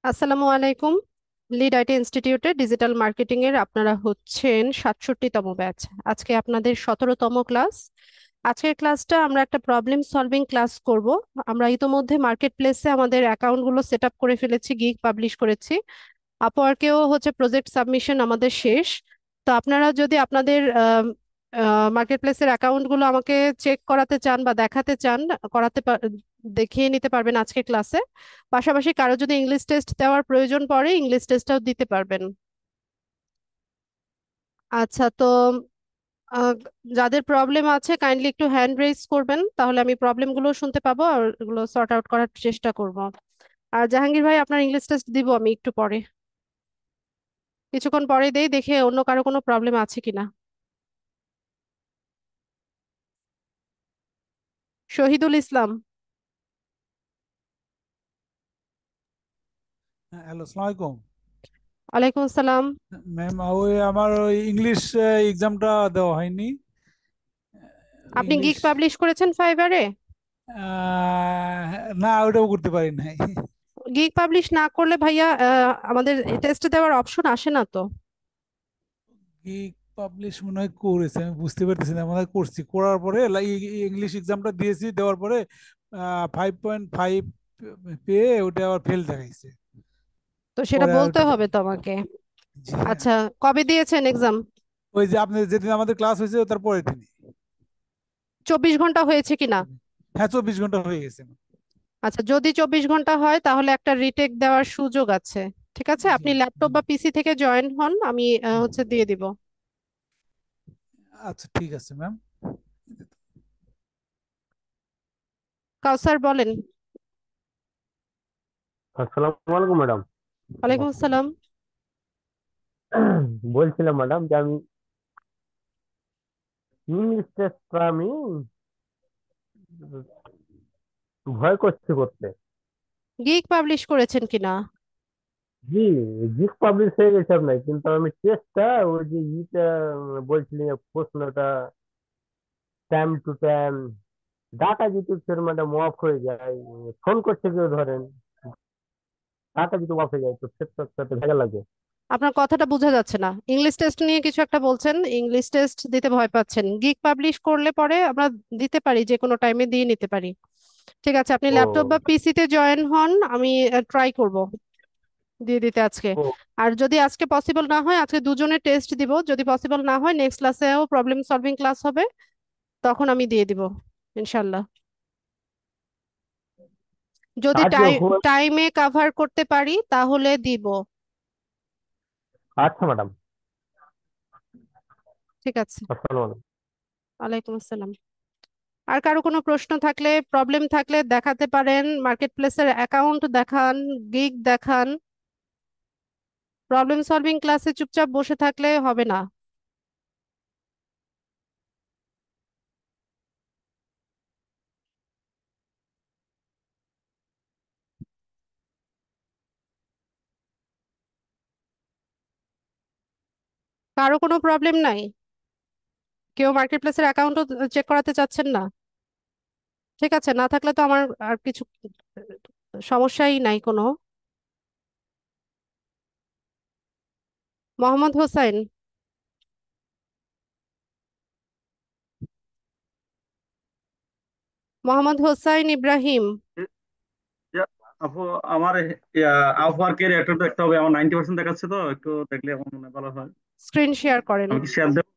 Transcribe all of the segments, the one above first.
আসসালামু আলাইকুম। Lead IT ইনস্টিটিউটে ডিজিটাল মার্কেটিং এর আপনারা হচ্ছেন 67তম ব্যাচ। আজকে আপনাদের 17তম ক্লাস। আজকের ক্লাসটা আমরা একটা প্রবলেম সলভিং ক্লাস করব। আমরা ইতোমধ্যে মার্কেট প্লেসে আমাদের অ্যাকাউন্টগুলো সেট আপ করে ফেলেছি, গিগ পাবলিশ করেছি। আপওয়ার্কেও হচ্ছে প্রজেক্ট সাবমিশন আমাদের শেষ। তো আপনারা যদি আপনাদের মার্কেট প্লেসের অ্যাকাউন্টগুলো আমাকে চেক করাতে চান বা দেখাতে চান, দেখিয়ে নিতে পারবেন আজকে ক্লাসে। পাশাপাশি কারো যদি ইংলিশ টেস্ট দেওয়ার প্রয়োজন পড়ে, ইংলিশ টেস্টটাও দিতে পারবেন। আচ্ছা, তো আহ, যাদের প্রবলেম আছে কাইন্ডলি একটু হ্যান্ড রেজ করবেন, তাহলে আমি প্রবলেমগুলো শুনতে পাবো আর এগুলো সর্ট আউট করার চেষ্টা করব। আর জাহাঙ্গীর ভাই, আপনার ইংলিশ টেস্ট দিব আমি একটু পরে, কিছুক্ষণ পরে দেই, দেখে অন্য কারো কোনো প্রবলেম আছে কিনা। শহীদুল ইসলাম। হ্যাঁ, হ্যালো, আসসালামু আলাইকুম। ওয়ালাইকুম আসসালাম। ম্যাম, ওই আমার ওই ইংলিশ এক্সামটা দেওয়া হয়নি। আপনি ইংলিশ গিগ পাবলিশ করেছেন ফাইবারে? না, ওটাও করতে পারি নাই। গিগ পাবলিশ না করলে ভাইয়া আমাদের টেস্ট দেওয়ার অপশন আসে না তো। কি পাবলিশ মনে হয় করেছে, আমি বুঝতে পারতেছি না, মনে হয় করছি, করার পরে ইংলিশ এক্সামটা দিয়েছি, দেওয়ার পরে 5.5 পেয়ে ওটা আবার ফেল দেখাইছে। তো সেটা পরে আর বলতে ওটা হবে তো আমাকে। জি হ্যাঁ। আচ্ছা, কবে দিয়েছেন এক্সাম? ওই যে আপনি যেদিন আমাদের ক্লাস হয়েছে তার পরের দিনই। 24 ঘন্টা হয়েছে কিনা? হ্যাঁ, 24 ঘন্টা হয়ে গেছে। আচ্ছা, যদি 24 ঘন্টা হয় তাহলে একটা রিটেক দেওয়ার সুযোগ আছে। ঠিক আছে, জি। আপনি ল্যাপটপ বা পিসি থেকে জয়েন হন, আমি হচ্ছে দিয়ে দিব। আচ্ছা, ঠিক আছে ম্যাম। কাউসার বলেন। আসসালামু আলাইকুম ম্যাডাম। ওয়ালাইকুম আসসালাম। বলছিলাম ম্যাডাম যে আমি ইংলিশ টেস্টটা আমি ভয় করছি করতে। গিগ পাবলিশ করেছেন কিনা? জি, জিক পাবলিশ হয়ে গেছে আপনার, কিন্তু আমি টেস্টটা ওই যে বলছিলেন যে প্রশ্নটা টাইম টু টাইম ডাটা যদি ফের ম্যাডাম অফ হয়ে যায়, ফোন করছে কেউ ধরেন, ডাটা যদি অফ হয়ে যায় তো সেটার সাথে ভেজা লাগে। আপনার কথাটা বোঝা যাচ্ছে না। ইংলিশ টেস্ট নিয়ে কিছু একটা বলছেন, ইংলিশ টেস্ট দিতে ভয় পাচ্ছেন। গিগ পাবলিশ করলে পরে আমরা দিতে পারি, যে কোনো টাইমে দিয়ে নিতে পারি। ঠিক আছে, আপনি ল্যাপটপ বা ও, পিসিতে জয়েন হন, আমি ট্রাই করব দিয়ে দিতে আজকে। ও, আর যদি আজকে পসিবল না হয়, আজকে দুজনে টেস্ট দিব। যদি পসিবল না হয়, নেক্সট ক্লাসেও প্রবলেম সলভিং ক্লাস হবে, তখন আমি দিয়ে দিব ইনশাল্লাহ। যদি আজকে হয়। টাইমে কাভার করতে পারি তাহলে দিব। আচ্ছা ম্যাডাম। ঠিক আছে। আসসালামু আলাইকুম। ওয়ালাইকুম আসসালাম। আর কারো কোনো প্রশ্ন থাকলে, প্রবলেম থাকলে দেখাতে পারেন। মার্কেট প্লেসের অ্যাকাউন্ট দেখান, গিগ দেখান। প্রবলেম সলভিং ক্লাসে চুপচাপ বসে থাকলে হবে না। কারো কোনো প্রবলেম নাই? কেউ মার্কেট প্লেসের অ্যাকাউন্টও চেক করাতে চাচ্ছেন না? ঠিক আছে, না থাকলে তো আমার আর কিছু সমস্যাই নাই কোনো। মোহাম্মদ হোসাইন। মোহাম্মদ হোসাইন ইব্রাহিম। ইয়া, আপু, আমার আপওয়ার্কের অ্যাকাউন্ট দেখতে হবে। আমার 90% দেখাচ্ছে, তো একটু দেখলে আমার মনে হয় ভালো হয়। স্ক্রিন শেয়ার করেন। আমি কি শেয়ার দেব?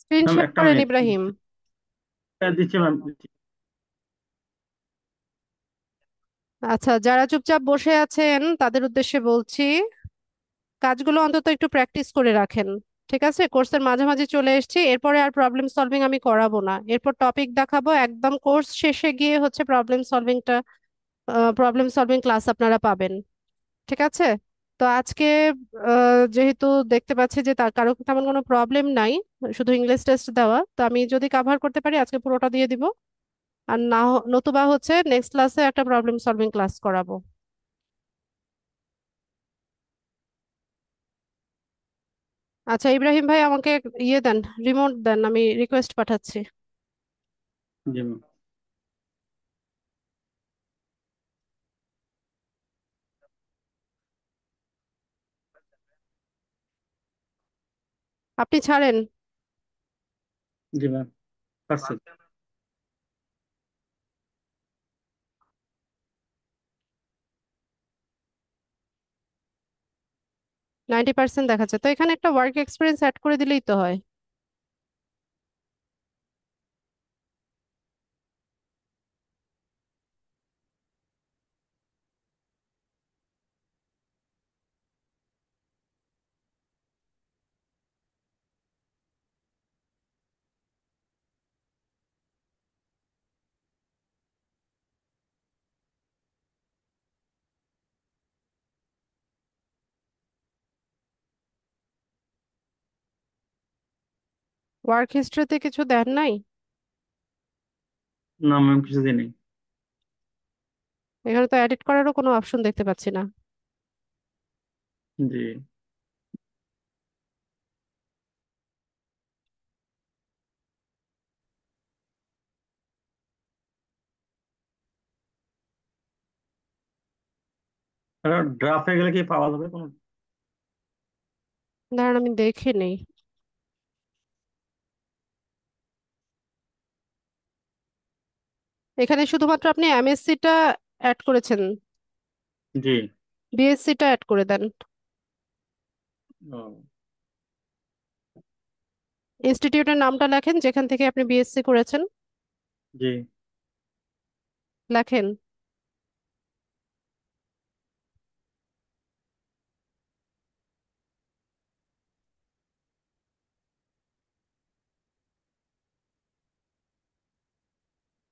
স্ক্রিন ম্যাম, শেয়ার একটা করেন মিনিট। ইব্রাহিম। হ্যাঁ, দিচ্ছি ম্যাম, দিচ্ছি। আচ্ছা, যারা চুপচাপ বসে আছেন তাদের উদ্দেশ্যে বলছি, কাজগুলো অন্তত একটু প্র্যাকটিস করে রাখেন। ঠিক আছে, কোর্সের মাঝামাঝি চলে এসেছি, এরপরে আর প্রবলেম সলভিং আমি করাবো না। এরপর টপিক দেখাবো, একদম কোর্স শেষে গিয়ে হচ্ছে প্রবলেম সলভিং ক্লাস আপনারা পাবেন। ঠিক আছে। তো আজকে যেহেতু দেখতে পাচ্ছি যে তার কারো তেমন কোনো প্রবলেম নাই, শুধু ইংলিশ টেস্ট দেওয়া, তো আমি যদি কাভার করতে পারি আজকে পুরোটা দিয়ে দিব। আর না নতুবা হচ্ছে নেক্সট ক্লাসে একটা প্রবলেম সলভিং ক্লাস করাবো। আচ্ছা ইব্রাহিম ভাই, আমাকে ইয়ে দেন, রিমোট দেন, আমি রিকোয়েস্ট পাঠাচ্ছি। জি ম্যাম। আপনি ছাড়েন। জি ম্যাম, পারছি। 90% দেখাচ্ছে, তো এখানে একটা ওয়ার্ক এক্সপিরিয়েন্স অ্যাড করে দিলেই তো হয়। ওয়ার্ক হিস্ট্রিতে কিছু দেন নাই? না ম্যাম, কিছু দিই নেই। এখানে তো এডিট করারও কোনো অপশন দেখতে পাচ্ছি না। জি। ড্রাফটে গেলে কি পাওয়া যাবে কোনো? দাঁড়ান আমি দেখে নেই। এখানে শুধুমাত্র আপনি এমএসসি টা অ্যাড করেছেন, জি। বিএসসি টা অ্যাড করে দেন। ও, ইনস্টিটিউটের নামটা লেখেন যেখান থেকে আপনি বিএসসি করেছেন, জি। লেখেন।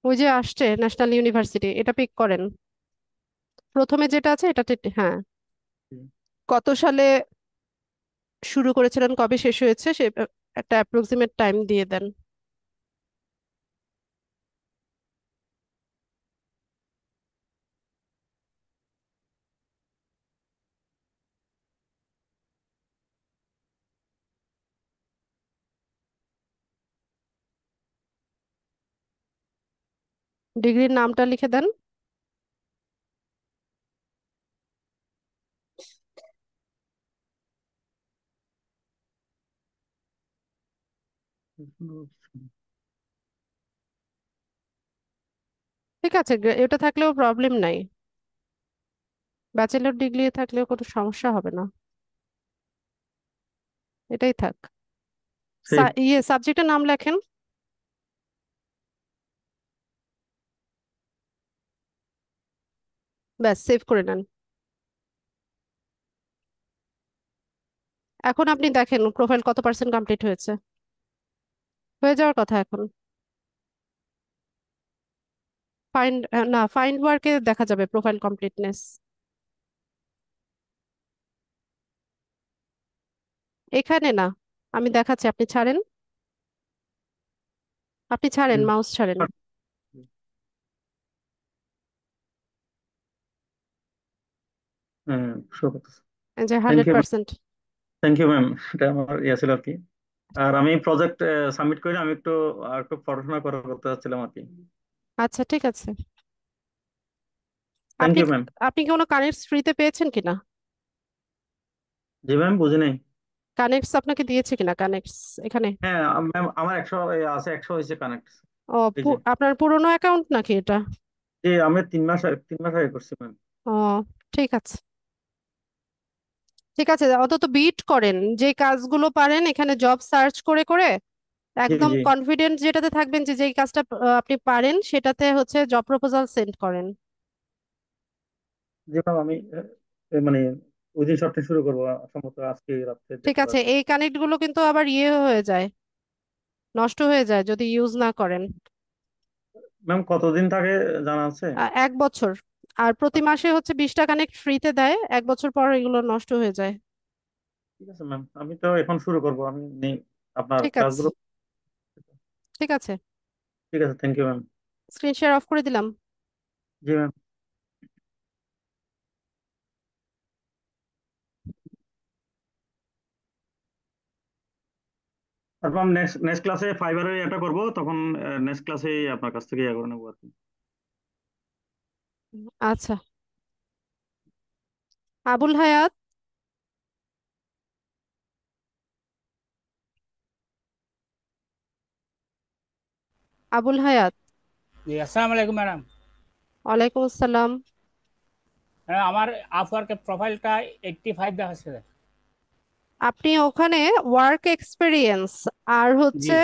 ওই যে আসছে ন্যাশনাল ইউনিভার্সিটি, এটা পিক করেন। প্রথমে যেটা আছে এটা হ্যাঁ, জি। কত সালে শুরু করেছিলেন, কবে শেষ হয়েছে, সে একটা অ্যাপ্রক্সিমেট টাইম দিয়ে দেন। ডিগ্রির নামটা লিখে দেন। ঠিক আছে, এটা থাকলেও প্রবলেম নাই, ব্যাচেলর ডিগ্রি থাকলেও কোনো সমস্যা হবে না, এটাই থাক। সেই। ইয়ে সাবজেক্টের নাম লেখেন। ব্যাস, সেভ করে নেন। এখন আপনি দেখেন প্রোফাইল কত পার্সেন্ট কমপ্লিট হয়েছে, হয়ে যাওয়ার কথা এখন। ফাইন্ড, না, ফাইন্ড ওয়ার্কে দেখা যাবে প্রোফাইল কমপ্লিটনেস। এখানে না, আমি দেখাচ্ছি, আপনি ছাড়েন, আপনি ছাড়েন, মাউস ছাড়েন। হ্যাঁ, শো করতেছে। এই যে thank you. 100%। Thank you ma'am, এটা আমার ইয়ে ছিল আর কি। আর আমি প্রজেক্ট সাবমিট করি, আমি একটু পড়াশোনা করতে চাচ্ছিলাম আর কি। আচ্ছা ঠিক আছে। থ্যাংক আপনি ইউ ম্যাম। আপনি কি কোনো কানেক্টস ফ্রিতে পেয়েছেন কিনা? জি ম্যাম, বুঝি নাই। কানেক্টস আপনাকে দিয়েছে কিনা, কানেক্টস এখানে? হ্যাঁ ম্যাম, আমার 100 আছে, 100 হয়েছে কানেক্ট। ও, এই যে। আপনার পুরনো অ্যাকাউন্ট নাকি এটা? জি, আমি 3 মাস আগে করছি ম্যাম। ও, ঠিক আছে। ঠিক আছে, অন্তত বিট করেন, যে কাজগুলো পারেন এখানে জব সার্চ করে করে জি একদম জি। কনফিডেন্ট যেটাতে থাকবেন যে যেই কাজটা আপনি পারেন সেটাতে হচ্ছে জব প্রপোজাল সেন্ড করেন। জি ম্যাম, আমি মানে উইদিন শর্টে শুরু করবো, সম্ভবত আজকে রাত্রে ঠিক দেখতে আছে, পারবো। এই কানেক্ট গুলো কিন্তু আবার ইয়ে হয়ে যায়, নষ্ট হয়ে যায় যদি ইউজ না করেন। ম্যাম, কতদিন থাকে জানা আছে? 1 বছর। আর প্রতি মাসে হচ্ছে 20টা কানেক্ট ফ্রিতে দেয়, 1 বছর পর এগুলো নষ্ট হয়ে যায়। ঠিক আছে ম্যাম, আমি তো এখন শুরু করবো, আমি নেই আপনার ঠিক আছে। ক্লাসগুলো। ঠিক আছে, ঠিক আছে, thank you ma'am. Screen share off করে দিলাম। জি ম্যাম। তারপর আমি নেক্সট নেক্সট ক্লাসে ফাইবারে এটা করবো, তখন নেক্সট ক্লাসে আপনার কাছ থেকে ইয়ে করে নেবো আর কি। আচ্ছা, আবুল হায়াত, আবুল হায়াত। জি আসসালামু আলাইকুম ম্যাডাম। ওয়ালাইকুম আসসালাম। ম্যাডাম আমার আপওয়ার্কের প্রোফাইলটা 85 দেখাচ্ছে। আপনি ওখানে ওয়ার্ক এক্সপিরিয়েন্স আর জি হচ্ছে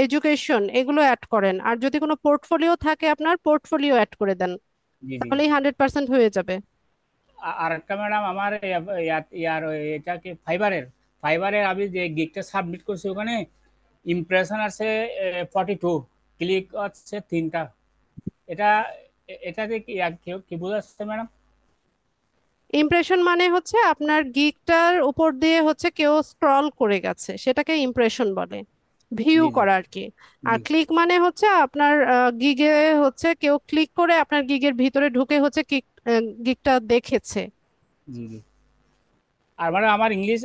এডুকেশন এগুলো অ্যাড করেন, আর যদি কোনো পোর্টফোলিও থাকে আপনার পোর্টফোলিও অ্যাড করে দেন, জি জি। তাহলেই 100% হয়ে যাবে। আর একটা ম্যাডাম আমার ইয়ার এটা কি ফাইবারের ফাইবারের আমি যে গিগটা সাবমিট করছি ওখানে ইমপ্রেশন আছে 42, ক্লিক হচ্ছে 3টা। এটা এটাতে কি কি কি বোঝাচ্ছে ম্যাডাম? ইমপ্রেশন মানে হচ্ছে আপনার গিগটার উপর দিয়ে হচ্ছে কেউ স্ক্রল করে গেছে, সেটাকে ইমপ্রেশন বলে, ভিউ জি জি করা আর কি। আর জি ক্লিক মানে হচ্ছে আপনার গিগে হচ্ছে কেউ ক্লিক করে আপনার গিগের ভিতরে ঢুকে হচ্ছে গিগটা দেখেছে। জি জি। আর ম্যাডাম আমার ইংলিশ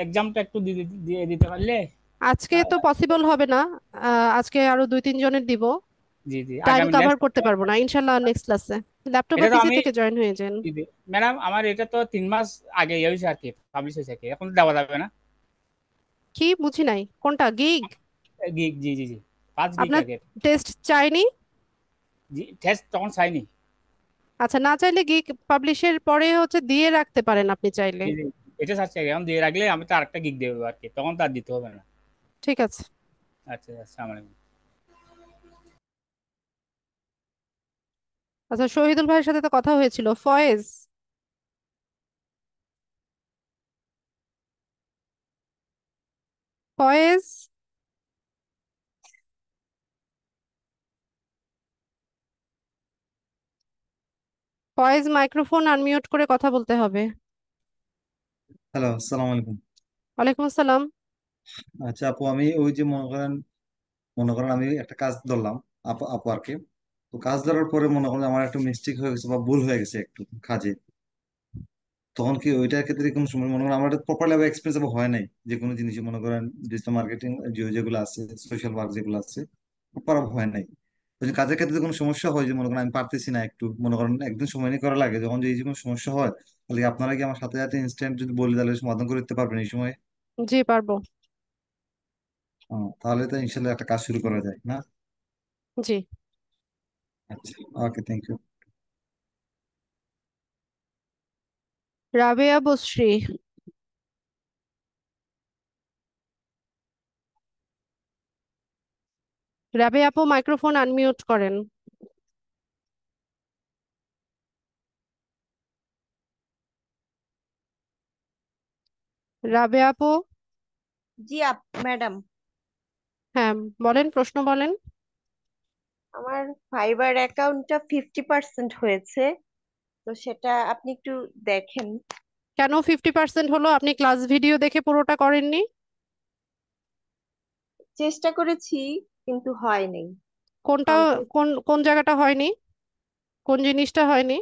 এক্সামটা একটু দিয়ে দিতে পারলে। আজকে আহ, তো পসিবল হবে না, আজকে আরো 2-3 জনের দিব, জি জি টাইম আগামী কভার নেক্সট। করতে পারবো না, ইনশাল্লাহ নেক্সট ক্লাসে ল্যাপটপ বা এটা তো পিসি আমি থেকে জয়েন হয়ে যান। ম্যাডাম আমার এটা তো 3 মাস আগে ইয়ে হয়েছে আর কি, পাবলিশ হয়েছে আর কি, এখন দেওয়া যাবে না? কি বুঝি নাই, কোনটা গিগ? গিগ, জি জি জি, 5 গিগ আপনার আগে। টেস্ট চাইনি? জি টেস্ট তখন চাইনি। আচ্ছা, না চাইলে গিগ পাবলিশের পরে হচ্ছে দিয়ে রাখতে পারেন আপনি চাইলে। জি জি, এটা চাচ্ছি আগে, এখন দিয়ে রাখলে আমি তো আরেকটা গিগ দেবো আর কি, তখন তো আর দিতে হবে না। ঠিক আছে। আচ্ছা আসসালামু আলাইকুম। আচ্ছা, শহীদুল ভাইয়ের সাথে তো কথা হয়েছিল। ফয়েজ, ফয়েজ, ফয়েজ মাইক্রোফোন আনমিউট করে কথা বলতে হবে। হ্যালো, আসসালামু আলাইকুম। ওয়ালাইকুম আসসালাম। আচ্ছা আপু, আমি ওই যে মনে করেন আমি একটা কাজ ধরলাম আপওয়ার্কে। তো কাজ ধরার পরে মনে করেন আমার একটা মিস্টেক হয়ে গেছে বা ভুল হয়ে গেছে একটু কাজে। তখন কি ওইটার ক্ষেত্রে কোনো সময় মনে করেন আমার প্রপারলি এক্সপিরিয়েন্স হয় নাই, যে কোনো জিনিসে মনে করেন ডিজিটাল মার্কেটিং যেগুলো আছে, সোশ্যাল ওয়ার্ক যেগুলো আছে প্রপার হয় নাই। তো যে কাজের ক্ষেত্রে কোনো সমস্যা হয়, যে মনে করেন আমি পারতেছি না, একটু মনে করেন একদিন সময় নিয়ে করা লাগে, যখন যে এই যে কোনো সমস্যা হয়, তাহলে কি আপনারা কি আমার সাথে সাথে ইনস্ট্যান্ট যদি বলি তাহলে সমাধান করে দিতে পারবেন এই সময়? জি, পারবো। তাহলে তো ইনশাল্লাহ একটা কাজ শুরু করা যায় না? জি। আচ্ছা, ওকে, থ্যাংক ইউ। রাবেয়া বসরি, রাবেয়া আপু মাইক্রোফোন আনমিউট করেন। রাবেয়া আপু। জি ম্যাডাম, হ্যাঁ, বলেন, প্রশ্ন বলেন। আমার ফাইবার অ্যাকাউন্টটা 50% হয়েছে, তো সেটা আপনি একটু দেখেন। কেন 50% হলো? আপনি ক্লাস ভিডিও দেখে পুরোটা করেননি? চেষ্টা করেছি কিন্তু হয়নি। কোনটা? কমপ্লিট। কোন কোন জায়গাটা হয়নি? কোন জিনিসটা হয়নি?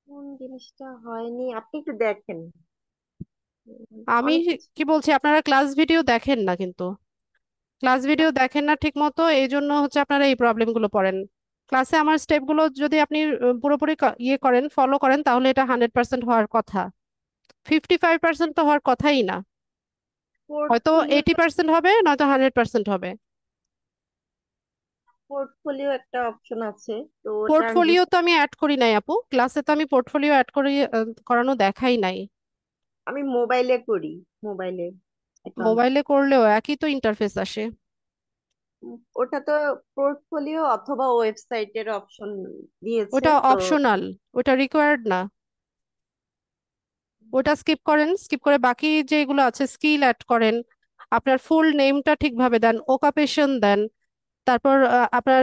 কোন জিনিসটা হয়নি আপনি একটু দেখেন। আমি অনেক কিছু। কি বলছি, আপনারা ক্লাস ভিডিও দেখেন না কিন্তু, ক্লাস ভিডিও দেখেন না ঠিক মতো, এই জন্য হচ্ছে আপনারা এই প্রবলেমগুলো পড়েন। ক্লাসে আমার স্টেপগুলো যদি আপনি পুরোপুরি ইয়ে করেন, ফলো করেন, তাহলে এটা 100% হওয়ার কথা। 55% তো হওয়ার কথাই না, হয়তো পোর্টফোলিও 80% হবে, নয়তো 100% হবে। পোর্টফোলিও একটা অপশন আছে, তো ওটা আমি পোর্টফোলিও তো আমি অ্যাড করি নাই আপু, ক্লাসে তো আমি পোর্টফোলিও অ্যাড করে করানো দেখাই নাই। আমি মোবাইলে করি, মোবাইলে অ্যাকাউন্ট। মোবাইলে করলেও একই তো ইন্টারফেস আসে। ওটা তো পোর্টফোলিও অথবা ওয়েবসাইটের অপশন দিয়েছে ওটা তো। অপশনাল, ওটা রিকোয়ার্ড না। ওটা স্কিপ করেন, স্কিপ করে বাকি যেগুলো আছে স্কিল অ্যাড করেন। আপনার ফুল নেমটা ঠিকভাবে দেন, ওকাপেশন দেন। তারপর আপনার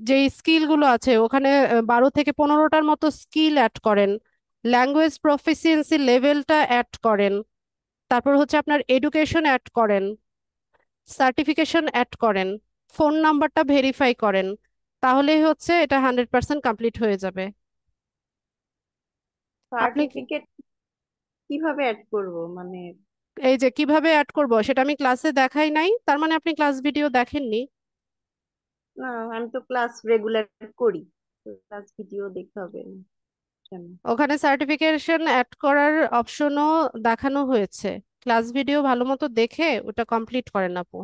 যেই স্কিলগুলো আছে ওখানে 12 থেকে 15টার মতো স্কিল অ্যাড করেন। ল্যাঙ্গুয়েজ প্রফিসিয়েন্সি লেভেলটা অ্যাড করেন। তারপর হচ্ছে আপনার এডুকেশন অ্যাড করেন, সার্টিফিকেশন অ্যাড করেন, ফোন নাম্বারটা ভেরিফাই করেন। তাহলেই হচ্ছে এটা 100% কমপ্লিট হয়ে যাবে। আপনি সার্টিফিকেট কিভাবে অ্যাড করব মানে? এই যে কিভাবে অ্যাড করব সেটা আমি ক্লাসে দেখাই নাই, তার মানে আপনি ক্লাস ভিডিও দেখেননি। না, আমি তো ক্লাস রেগুলার করি, ক্লাস ভিডিও দেখতে হবে না কেন? ওখানে সার্টিফিকেশন অ্যাড করার অপশনও দেখানো হয়েছে। ক্লাস ভিডিও ভালো মতো দেখে ওটা কমপ্লিট করেন আপু,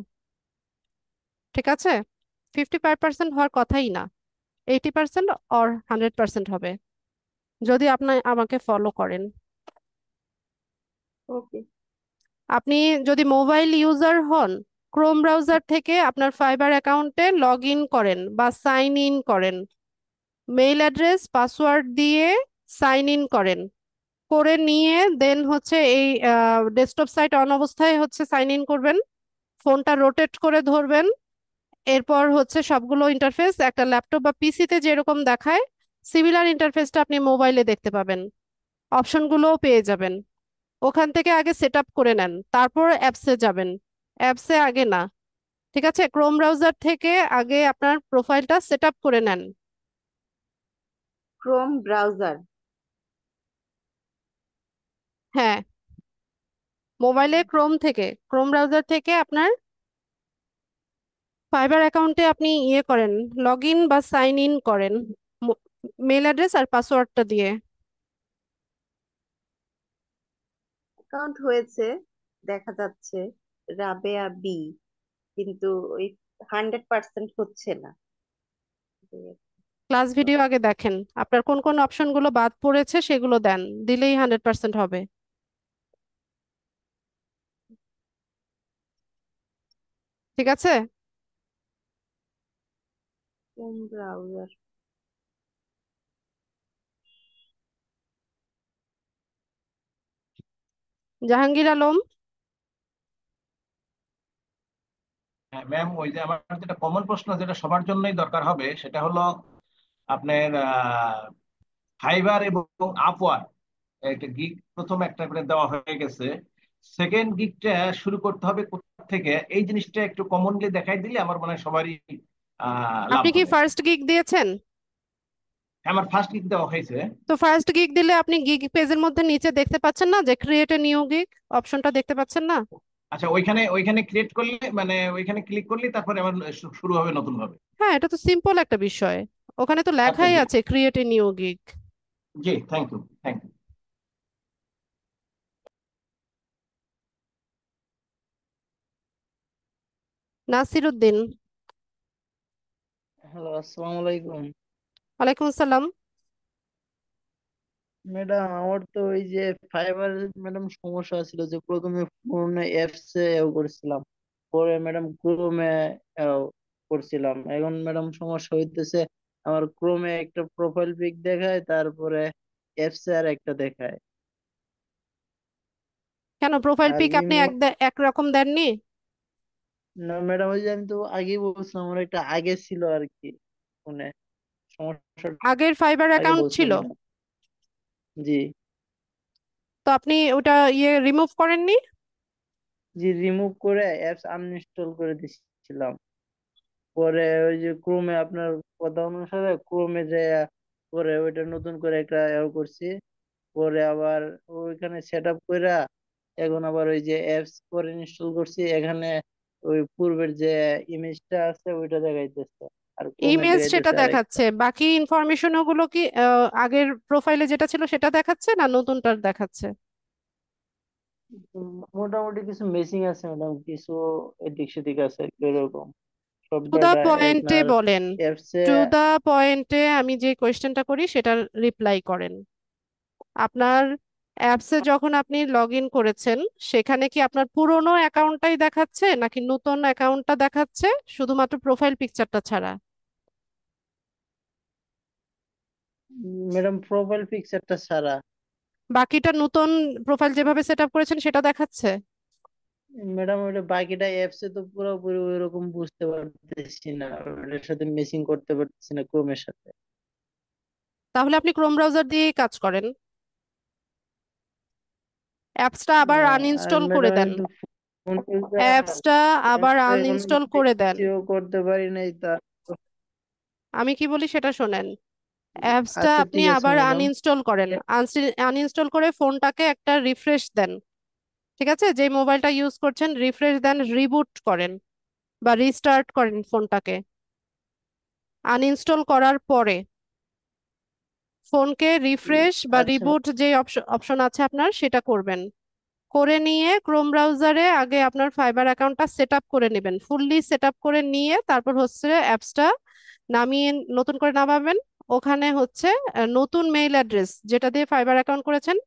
ঠিক আছে? 55% হওয়ার কথাই না, 80% অর 100% হবে যদি আপনি আমাকে ফলো করেন। ওকে। আপনি যদি মোবাইল ইউজার হন, ক্রোম ব্রাউজার থেকে আপনার ফাইবার অ্যাকাউন্টে লগ ইন করেন বা সাইন ইন করেন, মেইল অ্যাড্রেস পাসওয়ার্ড দিয়ে সাইন ইন করেন, করে নিয়ে দেন হচ্ছে এই ডেস্কটপ সাইট অন অবস্থায় হচ্ছে সাইন ইন করবেন, ফোনটা রোটেট করে ধরবেন, এরপর হচ্ছে সবগুলো ইন্টারফেস একটা ল্যাপটপ বা পিসিতে যেরকম দেখায় সিমিলার ইন্টারফেসটা আপনি মোবাইলে দেখতে পাবেন, অপশনগুলোও পেয়ে যাবেন। ওখান থেকে আগে সেট আপ করে নেন, তারপর অ্যাপসে যাবেন। অ্যাপসে আগে না, ঠিক আছে? ক্রোম ব্রাউজার থেকে আগে আপনার প্রোফাইলটা সেট আপ করে নেন। Chrome browser? হ্যাঁ, মোবাইলে ক্রোম ব্রাউজার থেকে আপনার ফাইবার অ্যাকাউন্টে আপনি ইয়ে করেন, লগ ইন বা সাইন ইন করেন মেল অ্যাড্রেস আর পাসওয়ার্ডটা দিয়ে। অ্যাকাউন্ট হয়েছে, দেখা যাচ্ছে রাবেয়া বি, কিন্তু ওই 100% হচ্ছে না। ক্লাস ভিডিও আগে দেখেন, আপনার কোন কোন অপশনগুলো বাদ পড়েছে সেগুলো দেন, দিলেই 100% হবে। ঠিক আছে? Chrome browser. জাহাঙ্গীর আলম। হ্যাঁ ম্যাম, ওই যে আমার যেটা কমন প্রশ্ন যেটা সবার জন্যই দরকার হবে সেটা হলো আপনার ফাইবার এবং আপওয়ার্ক একটা গিগ প্রথম একটা করে দেওয়া হয়ে গেছে, সেকেন্ড গিগটা শুরু করতে হবে কোথা থেকে, এই জিনিসটা একটু কমনলি দেখাই দিলে আমার মনে হয় সবারই লাভ আপনি কি হবে। ফার্স্ট গিগ দিয়েছেন? আমার ফার্স্ট গিগ দেওয়া হয়েছে। তো ফার্স্ট গিগ দিলে আপনি গিগ পেজের মধ্যে নিচে দেখতে পাচ্ছেন না যে ক্রিয়েট এ নিউ গিগ অপশনটা দেখতে পাচ্ছেন না? আচ্ছা, ওইখানে ওইখানে ক্রিয়েট করলে মানে ওইখানে ক্লিক করলে তারপরে আমার শুরু হবে নতুন ভাবে। হ্যাঁ, এটা তো সিম্পল একটা বিষয়, ওখানে তো আচ্ছা লেখাই জি, আছে ক্রিয়েট এ নিউ গিগ। জি thank you, thank you. Nasir Uddin. Hello, আসসালামু আলাইকুম। ওয়ালাইকুম আসসালাম। ম্যাডাম, আমার তো ওই যে ফাইবার ম্যাডাম সমস্যা ছিল যে প্রথমে ফোনে অ্যাপস এ করছিলাম, পরে ম্যাডাম ক্রোমে করছিলাম। এখন ম্যাডাম সমস্যা হইতেছে, আমার ক্রোমে একটা প্রোফাইল পিক দেখায়, তারপরে অ্যাপস এ আর একটা দেখায়। কেন প্রোফাইল আর পিক আপনি রিমোট একরকম দেননি? না ম্যাডাম, ওই যে আমি তো আগেই বলছিলাম আমার একটা আগে ছিল আর কি ফোনে, সমস্যা আগের ফাইবার আগে অ্যাকাউন্ট ছিল? বলছিলাম। জি। তো আপনি ওটা রিমুভ করেননি? জি, রিমুভ করে অ্যাপস আনইনস্টল করে দিচ্ছিলাম। পরে ওই যে ক্রোমে আপনার কথা অনুসারে ক্রোমে যে পরে ওইটা নতুন করে একটা করছি, পরে আবার ওইখানে সেট আপ করে এখন আবার ওই যে অ্যাপস পরে ইনস্টল করছি, এখানে ওই পূর্বের যে ইমেজটা আছে ওইটা দেখাইতেছে, আর ক্রোমে ইমেজ সেটা দেখাইতেছে আরেকটা। দেখাচ্ছে, বাকি ইনফরমেশন ওগুলো কি আগের প্রোফাইলে যেটা ছিল সেটা দেখাচ্ছে না নতুনটার দেখাচ্ছে? মোটামুটি কিছু মেসিং আছে ম্যাডাম, কিছু এদিক সেদিক আছে আর কি, এরকম সব টু দা ডাটা পয়েন্টে আপনার বলেন, অ্যাপসে। টু দা পয়েন্টে আমি যে কোয়েশ্চেনটা করি সেটার রিপ্লাই করেন। আপনার অ্যাপসে যখন আপনি লগ ইন করেছেন সেখানে কি আপনার পুরনো অ্যাকাউন্টটাই দেখাচ্ছে নাকি নতুন অ্যাকাউন্টটা দেখাচ্ছে শুধুমাত্র প্রোফাইল পিকচারটা ছাড়া? ম্যাডাম, প্রোফাইল পিকচারটা ছাড়া। বাকিটা নতুন প্রোফাইল যেভাবে সেট আপ করেছেন সেটা দেখাচ্ছে? ম্যাডাম, ওটা বাকিটা অ্যাপসে তো পুরোপুরি ওইরকম বুঝতে পারতেছি না, ওটার সাথে মেশিং করতে পারতেছি না ক্রোমের সাথে। তাহলে আপনি ক্রোম ব্রাউজার দিয়েই কাজ করেন, অ্যাপসটা আবার আর আনইনস্টল করে ম্যাডাম দেন, আমি তো ফোন অ্যাপসটা আবার এখন আনইনস্টল করে দেন। কিছুও করতে পারি নাই তা। আমি কি বলি সেটা শোনেন, অ্যাপসটা আচ্ছা আপনি ঠিক আছে আবার ম্যাডাম। আনইনস্টল করেন, আনইনস্টল করে ফোনটাকে একটা রিফ্রেশ দেন, ঠিক আছে, যে মোবাইলটা ইউজ করছেন রিফ্রেশ দেন, রিবুট করেন বা রিস্টার্ট করেন ফোনটাকে। আনইনস্টল করার পরে ফোনকে রিফ্রেশ বা আচ্ছা রিবুট যে অপশন আছে আপনার সেটা করবেন। করে নিয়ে ক্রোম ব্রাউজারে আগে আপনার ফাইবার অ্যাকাউন্টটা সেট আপ করে নেবেন, ফুললি সেট আপ করে নিয়ে তারপর হচ্ছে অ্যাপসটা নামিয়ে নতুন করে নামাবেন। ওখানে হচ্ছে নতুন মেইল অ্যাড্রেস যেটা দিয়ে ফাইবার অ্যাকাউন্ট করেছেন,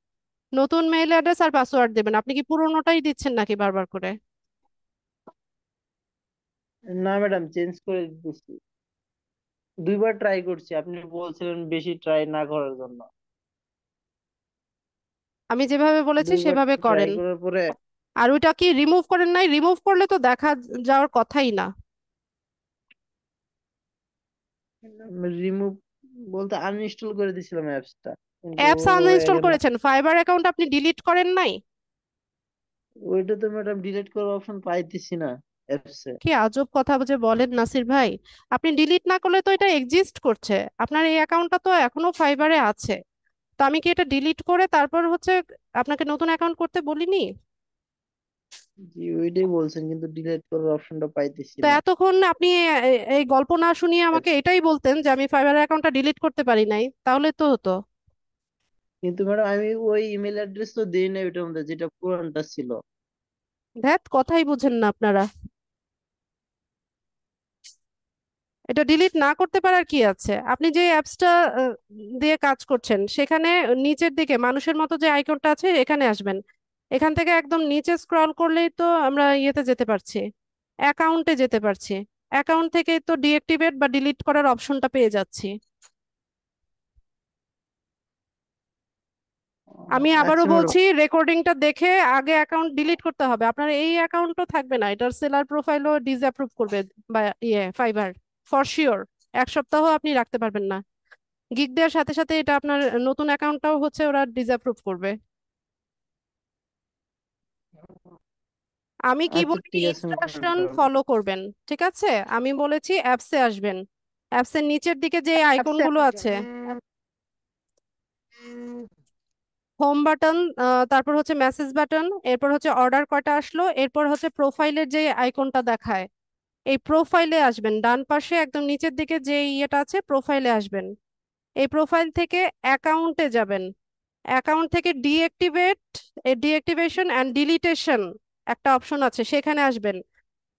নতুন মেইল অ্যাড্রেস আর পাসওয়ার্ড দেবেন। আপনি কি পুরোনোটাই দিচ্ছেন নাকি বারবার করে? না ম্যাডাম, চেঞ্জ করে দিতেছি। 2বার ট্রাই করছি, আপনি বলছিলেন বেশি ট্রাই না করার জন্য। আমি যেভাবে বলেছি 2বার সেভাবে ট্রাই করেন। করার পরে আর ওইটা কি রিমুভ করেন নাই? রিমুভ করলে তো দেখা যাওয়ার কথাই না। রিমুভ বলতে আনইনস্টল করে দিছিলাম অ্যাপসটা, কিন্তু অ্যাপস আনইনস্টল এখন করেছেন, ফাইবার অ্যাকাউন্ট আপনি ডিলিট করেন নাই? ওইটা তো ম্যাডাম ডিলিট করার অপশন পাইতেছি না অ্যাপসে। কি আজব কথা যে বলেন নাসির ভাই। আপনি ডিলিট না করলে তো এটা এক্সিস্ট করছে, আপনার এই অ্যাকাউন্টটা তো এখনো ফাইবারে আছে। তো আমি কি এটা ডিলিট করে তারপর হচ্ছে আপনাকে নতুন অ্যাকাউন্ট করতে বলিনি? জি ওইটাই বলছেন, কিন্তু ডিলিট করার অপশনটা পাইতেছি তো না এতক্ষণ আপনি এই গল্প না শুনিয়ে আমাকে অ্যাপসে। এটাই বলতেন যে আমি ফাইবার অ্যাকাউন্টটা ডিলিট করতে পারি নাই, তাহলে তো হতো। কিন্তু ম্যাডাম আমি ওই ইমেল অ্যাড্রেস তো দিই না ওইটার মধ্যে, যেটা পুরানটা ছিল। ধ্যাত, কথাই বুঝেন না আপনারা। এটা ডিলিট না করতে পারার কি আছে? আপনি যে অ্যাপসটা দিয়ে কাজ করছেন সেখানে নিচের দিকে মানুষের মতো যে আইকনটা আছে এখানে আসবেন। এখান থেকে একদম নিচে স্ক্রল করলেই তো আমরা ইয়েতে যেতে পারছি, অ্যাকাউন্টে যেতে পারছি। অ্যাকাউন্ট থেকে তো ডিএক্টিভেট বা ডিলিট করার অপশনটা পেয়ে যাচ্ছি। আমি আবারও আচ্ছা ম্যাডাম। বলছি, রেকর্ডিংটা দেখে আগে অ্যাকাউন্ট ডিলিট করতে হবে। আপনার এই অ্যাকাউন্টও থাকবে না, এটার সেলার প্রোফাইলও ডিসঅ্যাপ্রুভ করবে বা ফাইবার, ফর শিওর। 1 সপ্তাহ আপনি রাখতে পারবেন না। গিগ দেওয়ার সাথে সাথে এটা আপনার নতুন অ্যাকাউন্টটাও হচ্ছে ওরা ডিসঅ্যাপ্রুভ করবে। আমি কি আচ্ছা বলিনি, ঠিক আছে ইনস্ট্রাকশন ম্যাডাম। ফলো করবেন, ঠিক আছে? আমি বলেছি অ্যাপসে আসবেন, অ্যাপসের নিচের দিকে যে আইকনগুলো আছে, হোম বাটন, তারপর হচ্ছে মেসেজ বাটন, এরপর হচ্ছে অর্ডার কয়টা আসলো, এরপর হচ্ছে প্রোফাইলের যে আইকনটা দেখায়, এই প্রোফাইলে আসবেন। ডান পাশে একদম নিচের দিকে যে ইয়েটা আছে প্রোফাইলে আসবেন। এই প্রোফাইল থেকে অ্যাকাউন্টে যাবেন। অ্যাকাউন্ট থেকে ডিঅ্যাক্টিভেশন অ্যান্ড ডিলিটেশন একটা অপশন আছে, সেখানে আসবেন।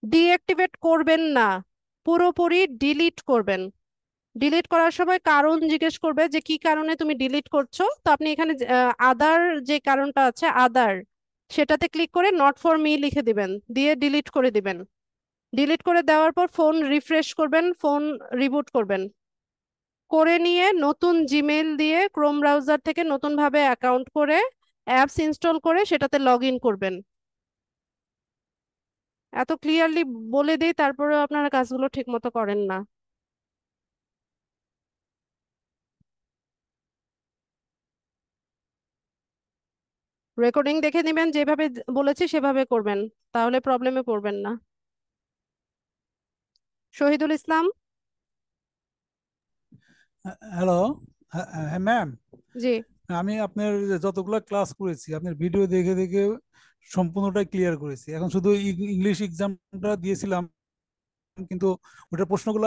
ডিঅ্যাক্টিভেট করবেন না, পুরোপুরি ডিলিট করবেন। ডিলিট করার সময় কারণ জিজ্ঞেস করবে যে কি কারণে তুমি ডিলিট করছো। তো আপনি এখানে আদার যে কারণটা আছে আদার, সেটাতে ক্লিক করে নট ফর মি লিখে দিবেন, দিয়ে ডিলিট করে দিবেন। ডিলিট করে দেওয়ার পর ফোন রিফ্রেশ করবেন, ফোন রিবুট করবেন। করে নিয়ে নতুন জিমেইল দিয়ে ক্রোম ব্রাউজার থেকে নতুন ভাবে অ্যাকাউন্ট করে অ্যাপস ইনস্টল করে সেটাতে লগ ইন করবেন। এত ক্লিয়ারলি বলে দেই, তারপরেও আপনারা কাজগুলো ঠিক মতো করেন না। রেকর্ডিং দেখে নেবেন, যেভাবে বলেছি সেভাবে করবেন, তাহলে প্রবলেমে পড়বেন না। শহীদুল ইসলাম। হ্যালো। হ্যাঁ ম্যাম, জি। আমি আপনার যতগুলো ক্লাস করেছি আপনার ভিডিও দেখে দেখে সম্পূর্ণটাই ক্লিয়ার করেছি। এখন শুধু ইংলিশ এক্সামটা দিয়েছিলাম, কিন্তু ওটার প্রশ্নগুলো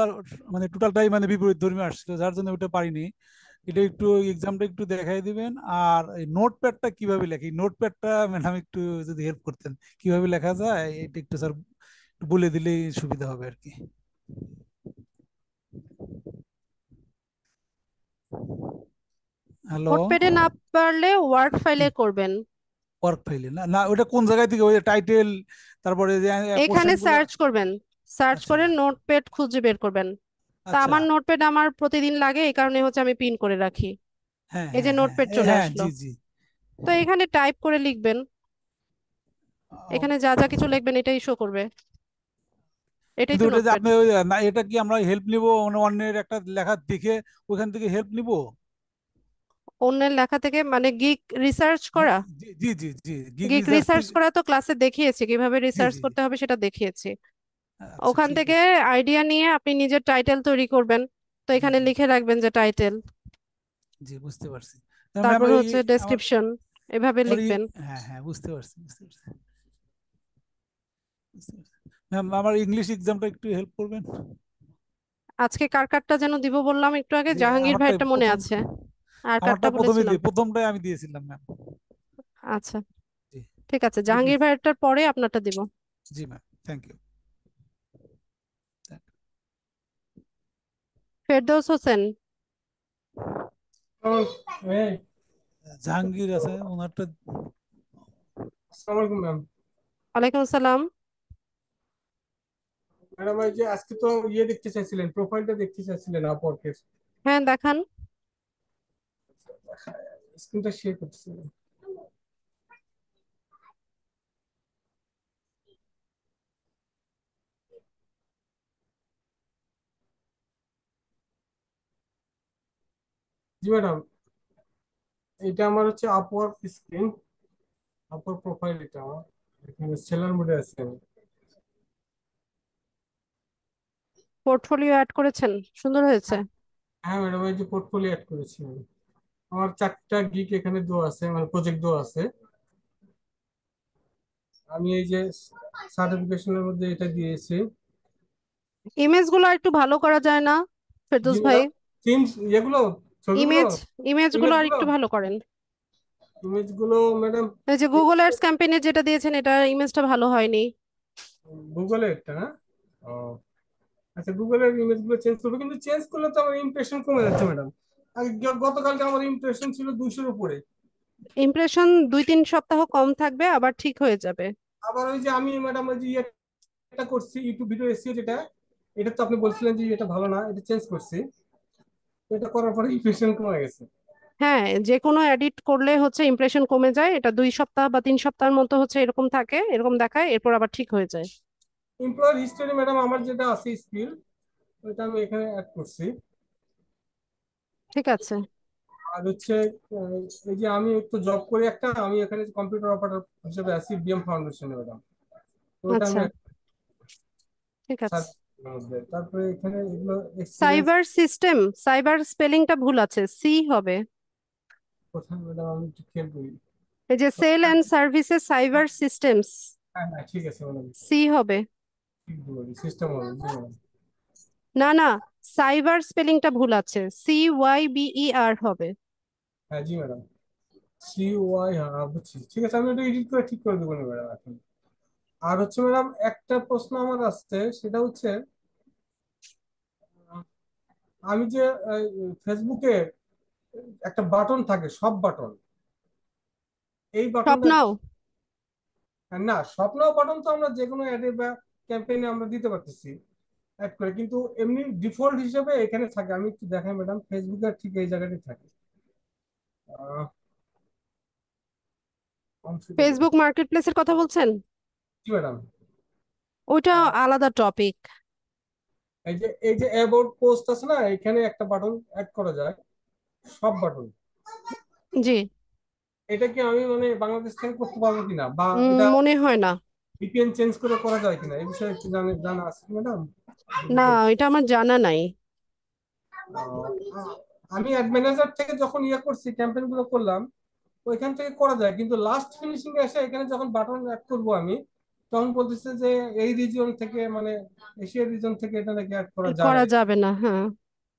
মানে টোটালটাই মানে বিপরীত ধর্মী আসছিল, যার জন্য ওটা পারিনি। এটা একটু এক্সামটা একটু দেখাই দিবেন। আর এই নোটপ্যাডটা কিভাবে লেখি, নোটপ্যাডটা ম্যাডাম একটু যদি হেল্প করতেন, কিভাবে লেখা যায় এটা একটু স্যার বলে দিলেই সুবিধা হবে আর কি। হ্যালো। নোটপ্যাডে না পারলে ওয়ার্ড ফাইলে করবেন। ওয়ার্ক ফাইলে না, না ওটা কোন জায়গায় থেকে, ওই টাইটেল তারপরে যে এখানে কোশ্চেন গুলো? সার্চ করবেন, সার্চ আচ্ছা করে নোটপ্যাড খুঁজে বের করবেন। তা আচ্ছা। আমার নোটপ্যাড আমার প্রতিদিন লাগে, এই কারণে হচ্ছে আমি পিন করে রাখি। হ্যাঁ এই যে হ্যাঁ হ্যাঁ নোটপ্যাড চলে হ্যাঁ, আসলো। জি জি। তো এখানে টাইপ করে লিখবেন, এখানে যা যা কিছু লিখবেন এটাই শো করবে। এটাই কিন্তু তো ওটা যে নোটপ্যাড। আপনি না, এটা কি আমরা হেল্প নিব অন্যের একটা লেখা দেখে ওইখান থেকে হেল্প নিব? অন্যের লেখা থেকে মানে গিক রিসার্চ হ্যাঁ, করা? জি জি জি জি, গিগ গিক রিসার্চ রিসার্চ থেকে। করা তো ক্লাসে দেখিয়েছি, কিভাবে জি রিসার্চ জি জি। করতে হবে সেটা দেখিয়েছি। আচ্ছা ওখান ঠিক থেকে আছে। আইডিয়া নিয়ে আপনি নিজের টাইটেল তৈরি করবেন। তো জি এখানে জি লিখে রাখবেন যে টাইটেল, জি, বুঝতে পারছি। ম্যাম তারপর এই হচ্ছে আমার ডেসক্রিপশন। এভাবে আমার লিখবেন। হ্যাঁ হ্যাঁ, বুঝতে পারছি বুঝতে পারছি। ম্যাম আমার ইংলিশ এক্সামটা একটু হেল্প করবেন। আজকে কার কারটা যেন দিব বললাম একটু আগে, যে জাহাঙ্গীর আমারটাই ভাইয়েরটা মনে প্রথম, আছে, আর আমারটা কারটা প্রথমে বলেছিলাম? দিয়ে প্রথমটাই আমি দিয়েছিলাম ম্যাম। আচ্ছা জি ঠিক আছে, ঠিক জাহাঙ্গীর আছে। ভাইয়েরটার পরে আপনারটা দিব। জি ma'am, thank you. Ferdous Hossain. এই, জাহাঙ্গীর আছে ওনারটা। আসসালামু আলাইকুম ম্যাম। ওয়ালাইকুম আসসালাম। ম্যাডাম এই যে আজকে তো দেখতে চাইছিলেন, প্রোফাইলটা দেখতে চাইছিলেন আপওয়ার্কের। হ্যাঁ দেখান। স্ক্রিনটা শেয়ার করতেছিলেন। জি ম্যাডাম, এটা আমার হচ্ছে আপওয়ার্ক স্ক্রিন, আপওয়ার্ক প্রোফাইল এটা আমার। এখানে সেলার মোডে আছে আমি। পোর্টফোলিও অ্যাড করেছেন, সুন্দর হয়েছে। হ্যাঁ ম্যাডাম, এই যে পোর্টফোলিও অ্যাড করেছি আমি। আমার 4টা গিগ এখানে দেওয়া আছে, মানে প্রজেক্ট দেওয়া আছে। আমি এই যে সার্টিফিকেশনের মধ্যে এটা দিয়েছি। ইমেজগুলো একটু ভালো করা যায় না জি ফেরদৌস ভাই? ম্যাডাম, থিমস এগুলো, ছবিগুলো, ইমেজ, ইমেজগুলো আর ইমেজগুলো, একটু ভালো করেন। ইমেজগুলো ম্যাডাম। এই যে গুগল অ্যাডস ক্যাম্পেইনে যেটা দিয়েছেন, এটা ইমেজটা ভালো হয়নি। গুগলে একটা না? ও আচ্ছা, গুগলের ইমেজগুলো চেঞ্জ করবে, কিন্তু চেঞ্জ করলে তো আমার ইমপ্রেশন কমে যাচ্ছে ম্যাডাম। আগে গতকালকে আমার ইমপ্রেশন ছিল 200-র উপরে। ইমপ্রেশন 2-3 সপ্তাহ কম থাকবে, আবার ঠিক হয়ে যাবে। আবার ওই যে আমি ম্যাডাম ওই যে এটা করছি, ইউটিউব ভিডিও এসিও যেটা, এটা তো আপনি বলছিলেন যে এটা ভালো না, এটা চেঞ্জ করছি। এটা করার পরে ইমপ্রেশন কমে গেছে। হ্যাঁ, যে কোনো এডিট করলে হচ্ছে ইমপ্রেশন কমে যায়, এটা 2 সপ্তাহ বা 3 সপ্তাহের মতো হচ্ছে এরকম থাকে, এরকম দেখায়, এরপর আবার ঠিক হয়ে যায়। এমপ্লয়ার হিস্টোরি ম্যাডাম আমার যেটা আছে স্কিল, ওইটা আমি এখানে অ্যাড করছি। ঠিক আছে। আর হচ্ছে এই যে আমি একটু জব করি একটা, আমি এখানে কম্পিউটার অপারেটর হিসেবে আছি বিএম ফাউন্ডেশনে ম্যাডাম। ওইটা আমি আচ্ছা ঠিক আছে। মধ্যে তারপরে এখানে এগুলো এক্সপিরিয়েন্স। সাইবার সিস্টেম, সাইবার স্পেলিংটা ভুল আছে, সি হবে। কোথায় ম্যাডাম, আমি একটু খেয়াল করি। এই যে sale and services cyber systems, হ্যাঁ হ্যাঁ, ঠিক আছে ম্যাডাম, সি হবে। ঠিক বলি, সিস্টেম হবে, জি ম্যাডাম। না না, সাইবার স্পেলিংটা ভুল আছে, CYBER হবে। হ্যাঁ জি ম্যাডাম, CY, হ্যাঁ বুঝছি, ঠিক আছে, আমি এটা এডিট করে ঠিক করে দেবো না ম্যাডাম এখন। আর হচ্ছে ম্যাডাম একটা প্রশ্ন আমার আসছে, সেটা হচ্ছে আহ, আমি যে ফেসবুকে একটা বাটন থাকে, সব বাটন, এই বাটনটা, স্বপ্নাও। না স্বপ্ন বাটন তো আমরা যে কোনো অ্যাডে বা ক্যাম্পেইনে আমরা দিতে পারতেছি অ্যাড করে, কিন্তু এমনি ডিফল্ট হিসেবে এখানে থাকে। আমি একটু দেখাই ম্যাডাম, ফেসবুকের ঠিক এই জায়গাটাই থাকে। আহ, ফেসবুক মার্কেট প্লেসের কথা বলছেন? জি ম্যাডাম। ওইটা আলাদা টপিক। এই যে অ্যাবাউট পোস্ট আছে না, এখানে একটা বাটন অ্যাড করা যায়, সব বাটন। জি। এটা কি আমি মানে বাংলাদেশ থেকে করতে পারবো কিনা, বা এটা মনে হয় না। ভিপিএন চেঞ্জ করে করা যায় কিনা, এই বিষয়ে একটু জানা আছে ম্যাডাম? না, এটা আমার জানা নাই। আমি অ্যাড ম্যানেজার থেকে যখন করছি, ক্যাম্পেইন গুলো করলাম, ওইখান থেকে করা যায়, কিন্তু লাস্ট ফিনিশিং এ এসে এখানে যখন বাটন অ্যাড করব আমি, তখন বলতেছে যে এই রিজন থেকে, মানে এশিয়া রিজন থেকে এটা নাকি অ্যাড করা যায় করা না, যাবে না, হ্যাঁ।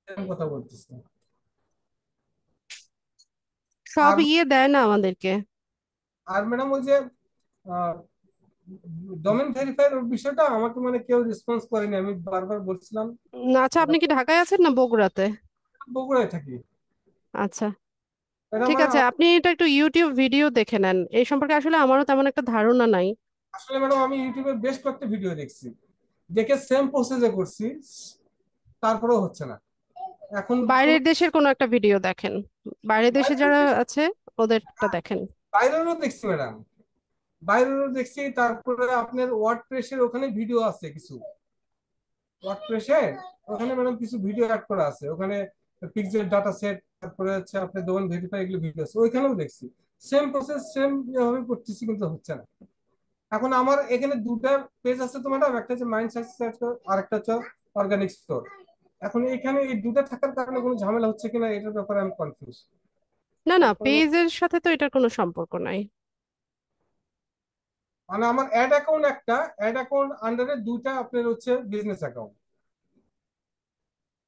এরকম কথা বলতেছে। সব আর দেয় না আমাদেরকে। আর ম্যাডাম ওই যে ডোমেন ভেরিফাইয়ের বিষয়টা আমাকে মানে কেউ রেসপন্স করেনি, আমি বারবার বলছিলাম। আচ্ছা, আপনি কি ঢাকায় আছেন না বগুড়াতে? বগুড়ায় থাকি আচ্ছা ম্যাডাম। ঠিক আছে, আপনি এটা একটু ইউটিউব ভিডিও দেখে নেন, এই সম্পর্কে আসলে আমারও তেমন একটা ধারণা নাই। আসলে ম্যাডাম আমি ইউটিউবে বেশ কয়েকটা ভিডিও দেখছি, দেখে সেম প্রসেসে করছি, তারপরেও হচ্ছে না এখন। কোন বাইরের দেশের কোনো একটা ভিডিও দেখেন, বাইরের দেশে বাইরের যারা দেশ, আছে ওদেরটা দেখেন। বাইরেরও দেখছি ম্যাডাম, বাইরেরও দেখছি। তারপরে আপনার ওয়ার্ড প্রেসের ওখানে ভিডিও আছে কিছু, ওয়ার্ড প্রেসের ওখানে ম্যাডাম কিছু ভিডিও অ্যাড করা আছে, ওখানে পিক্সেল ডাটা সেট, তারপরে হচ্ছে আপনার দোকান ভেরিফাই, এগুলো ভিডিও আছে, ওইখানেও দেখছি সেম প্রসেস, সেম ভাবে করতেছি, কিন্তু হচ্ছে না। এখন আমার এখানে দুটা পেজ আছে তো ম্যাডাম, একটা হচ্ছে মাইন্ড সাকসেস আর একটা হচ্ছে অর্গানিক স্টোর। এখন এখানে এই দুটা থাকার কারণে কোনো ঝামেলা হচ্ছে কিনা এটার ব্যাপারে আমি কনফিউজ। না না, তারপরে পেজের সাথে তো এটার কোনো সম্পর্ক নাই। মানে আমার অ্যাড অ্যাকাউন্ট একটা, অ্যাড অ্যাকাউন্ট আন্ডারে দুইটা আপনার হচ্ছে বিজনেস অ্যাকাউন্ট।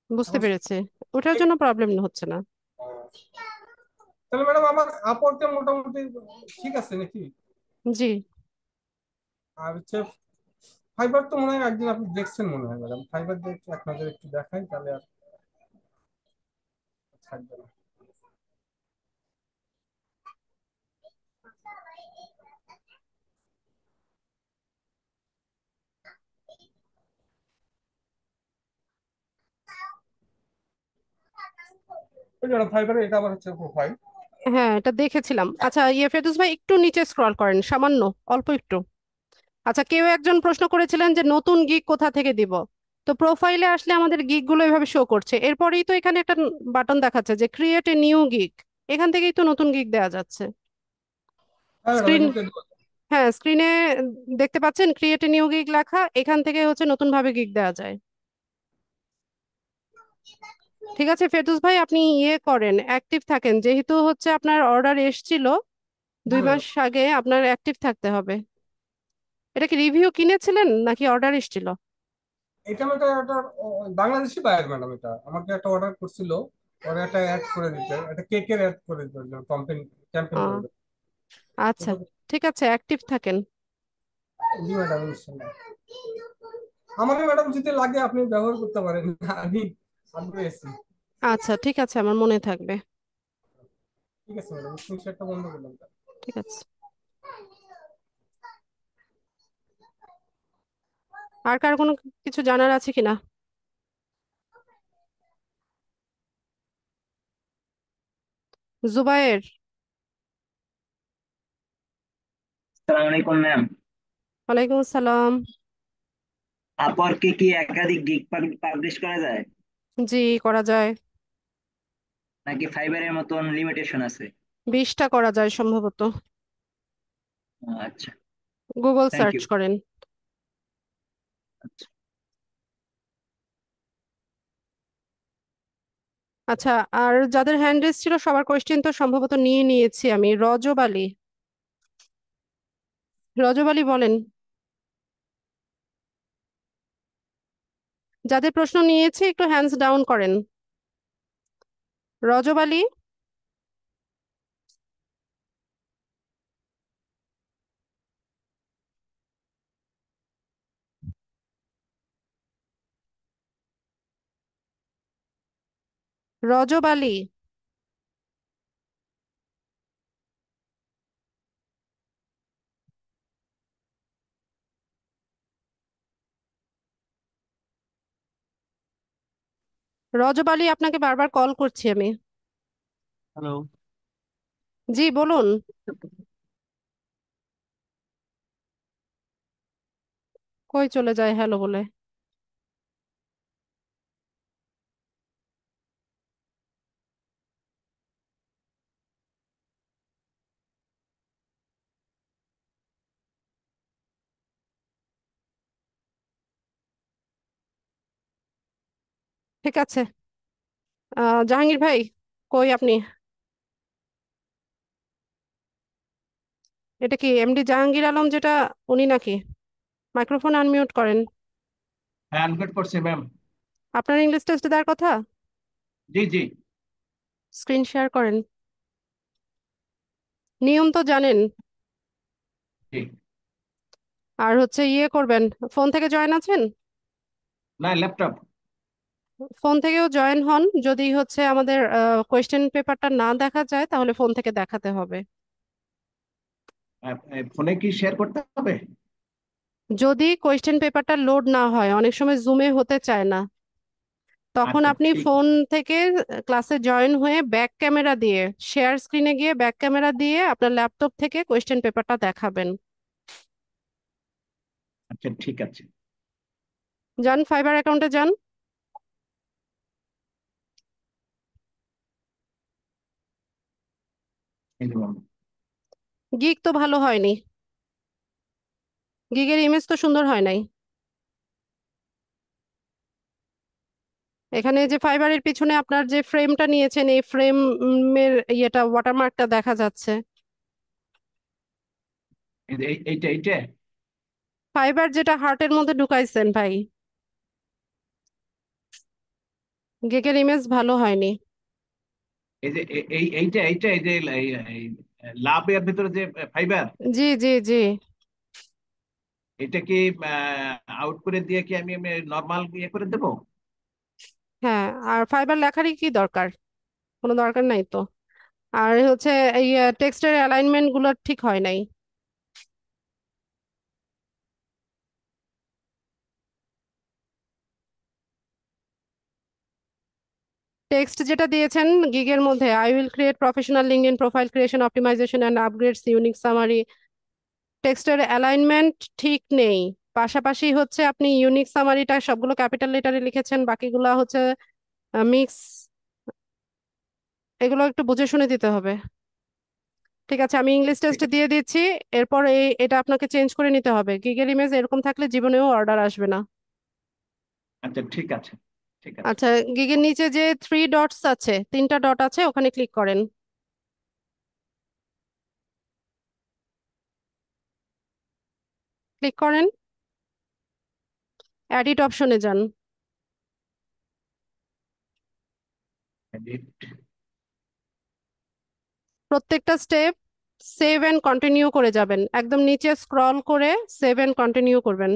বুঝতে আমার পেরেছি, ওটার জন্য প্রবলেম হচ্ছে না। তাহলে ম্যাডাম আমার আপওয়ার্কে মোটামুটি ঠিক আছে নাকি? জি। আর হচ্ছে ফাইবার তো মনে হয় একদিন আপনি দেখছেন মনে হয় ম্যাডাম, ফাইবার দেখে এক নজর একটু দেখাই তাহলে আর থাকবে না। ওই ম্যাডাম ফাইবারে এটা আবার হচ্ছে প্রোফাইল। হ্যাঁ, এটা দেখেছিলাম। আচ্ছা, ফেরদৌস ভাই একটু নিচে স্ক্রল করেন, সামান্য, অল্প একটু। আচ্ছা, কেউ একজন প্রশ্ন করেছিলেন যে নতুন গিগ কোথা থেকে দিব। তো প্রোফাইলে আসলে আমাদের গিগ গুলো এভাবে শো করছে, এরপরেই তো এখানে একটা বাটন দেখাচ্ছে যে ক্রিয়েট এ নিউ গিগ। এখান থেকেই তো নতুন গিগ দেওয়া যাচ্ছে। হ্যাঁ ম্যাডাম স্ক্রিন, এখান থেকে হ্যাঁ স্ক্রিনে দেখতে পাচ্ছেন ক্রিয়েট এ নিউ গিগ লেখা, এখান থেকে হচ্ছে নতুন ভাবে গিগ দেওয়া যায়। ঠিক আছে ফেরদৌস ভাই, আপনি করেন, অ্যাক্টিভ থাকেন, যেহেতু হচ্ছে আপনার অর্ডার এসছিল জি 2 মাস ম্যাডাম। আগে, আপনার অ্যাক্টিভ থাকতে হবে। এটা কি রিভিউ কিনেছিলেন নাকি অর্ডার এসছিল? এটা ম্যাডাম একটা বাংলাদেশি বায়ার ম্যাডাম, এটা আমাকে একটা অর্ডার করছিল, ওরা একটা অ্যাড করে দিতে, একটা কেকের অ্যাড করে দিতে, ক্যাম্পেইন ক্যাম্পেইন করে আহ, দিতে। আচ্ছা, ঠিক আছে, অ্যাক্টিভ থাকেন। জি ম্যাডাম ইনশাল্লাহ। আমাকে ম্যাডাম যদি লাগে আপনি ব্যবহার করতে পারেন, আমি আগ্রহী আছি। আচ্ছা, ঠিক আছে, আমার মনে থাকবে। ঠিক আছে ম্যাডাম, স্ক্রিনশটটা বন্ধ করলাম। ঠিক আছে। আর কার কোনো কিছু জানার আছে কিনা? জুবায়ের। সালাম আলাইকুম ম্যাম। ওয়ালাইকুম আসসালাম। আপওয়ার্কে কি একাধিক গিগ পাবলিশ করা যায় জি, করা যায়। নাকি ফাইবারের মতন লিমিটেশন আছে? 20টা করা যায় সম্ভবত। আচ্ছা, গুগল থ্যাংক সার্চ ইউ। করেন। আচ্ছা, আচ্ছা, আর যাদের হ্যান্ড রেজ ছিল সবার কোয়েশ্চেন তো সম্ভবত নিয়ে নিয়েছি আমি। রজব আলী, রজব আলী বলেন। যাদের প্রশ্ন নিয়েছি একটু হ্যান্ডস ডাউন করেন। রজব আলী। রজব আলী। রজব আলী, আপনাকে বারবার কল করছি আমি। হ্যালো। জি বলুন। কই চলে যায় হ্যালো বলে? ঠিক আছে। জাহাঙ্গীর ভাই, কই আপনি? এটা কি এমডি জাহাঙ্গীর আলম যেটা, উনি নাকি? মাইক্রোফোন আনমিউট করেন। হ্যাঁ আনমিউট করছি ম্যাম। আপনার ইংলিশ টেস্ট দেওয়ার কথা। জি জি। স্ক্রিন শেয়ার করেন। নিয়ম তো জানেন। জি। আর হচ্ছে করবেন, ফোন থেকে জয়েন আছেন? না, ল্যাপটপ। ফোন থেকেও জয়েন হন, যদি হচ্ছে আমাদের কোয়েশ্চেন পেপারটা না দেখা যায় তাহলে ফোন থেকে দেখাতে হবে। ফোনে কি শেয়ার করতে হবে? যদি কোয়েশ্চেন পেপারটা লোড না হয়, অনেক সময় জুমে হতে চায় না, তখন আচ্ছা আপনি ঠিক। ফোন থেকে ক্লাসে জয়েন হয়ে ব্যাক ক্যামেরা দিয়ে, শেয়ার স্ক্রিনে গিয়ে ব্যাক ক্যামেরা দিয়ে আপনার ল্যাপটপ থেকে কোয়েশ্চেন পেপারটা দেখাবেন। আচ্ছা ঠিক আছে। যান, ফাইবার অ্যাকাউন্টে যান। এই যে ম্যাম। গিগ তো ভালো হয়নি, গিগের ইমেজ তো সুন্দর হয় নাই। এখানে যে ফাইবারের পিছনে আপনার যে ফ্রেমটা নিয়েছেন এই ফ্রেমের ইয়েটা ওয়াটারমার্কটা দেখা যাচ্ছে। এইটা এইটা ফাইবার যেটা হার্টের মধ্যে ঢুকাইছেন ভাই, গেগের ইমেজ ভালো হয়নি। এই যে এইটা এইটা এই যে লাভের ভিতরে যে ফাইবার, জি জি জি। এটা কি আউট করে দিয়ে কি আমি নর্মাল ইয়ে করে দেবো? হ্যাঁ, আর ফাইবার লেখারই কি দরকার, কোনো দরকার নাই তো। আর হচ্ছে এই টেক্সটের অ্যালাইনমেন্ট গুলো ঠিক হয় নাই। টেক্সট যেটা দিয়েছেন গিগের মধ্যে, I will create professional LinkedIn profile creation optimisation and upgrades unique summary, টেক্সটের অ্যালাইনমেন্ট ঠিক নেই। পাশাপাশি হচ্ছে আপনি ইউনিক সামারিটা সবগুলো ক্যাপিটাল লেটারে লিখেছেন, বাকিগুলা হচ্ছে মিক্স। এগুলো একটু বুঝে শুনে দিতে হবে। ঠিক আছে, আমি ইংলিশ ঠিক টেস্ট আছে। দিয়ে দিচ্ছি। এরপর এটা আপনাকে চেঞ্জ করে নিতে হবে। গিগের ইমেজ এরকম থাকলে জীবনেও অর্ডার আসবে না। আচ্ছা ঠিক আছে, ঠিক আছে। আচ্ছা, গিগের নিচে যে থ্রি ডটস আছে, তিনটা ডট আছে, ওখানে ক্লিক করেন। ক্লিক করেন, এডিট অপশনে যান। Edit। প্রত্যেকটা স্টেপ সেভ এন্ড কন্টিনিউ করে যাবেন, একদম নিচে স্ক্রল করে সেভ এন্ড কন্টিনিউ করবেন।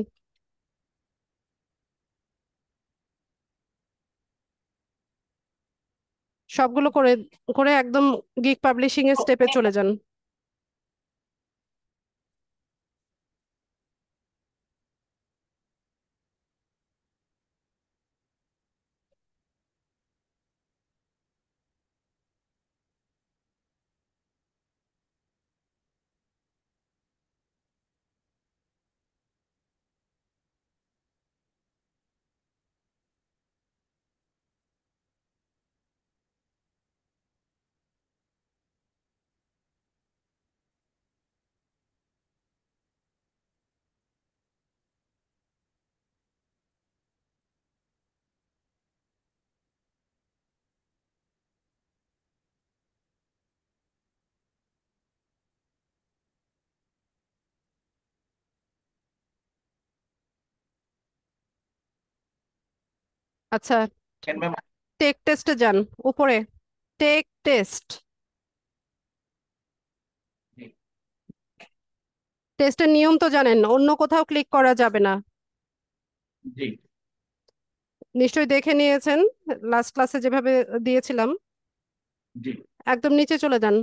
সবগুলো করে করে একদম গিগ পাবলিশিং এর স্টেপে চলে যান। আচ্ছা, কেন ম্যাম? টেক টেস্টে যান, উপরে টেক টেস্ট। টেস্টের নিয়ম তো জানেন, অন্য কোথাও ক্লিক করা যাবে না। জি নিশ্চয়ই দেখে নিয়েছেন লাস্ট ক্লাসে যেভাবে দিয়েছিলাম। জি। একদম নিচে চলে যান,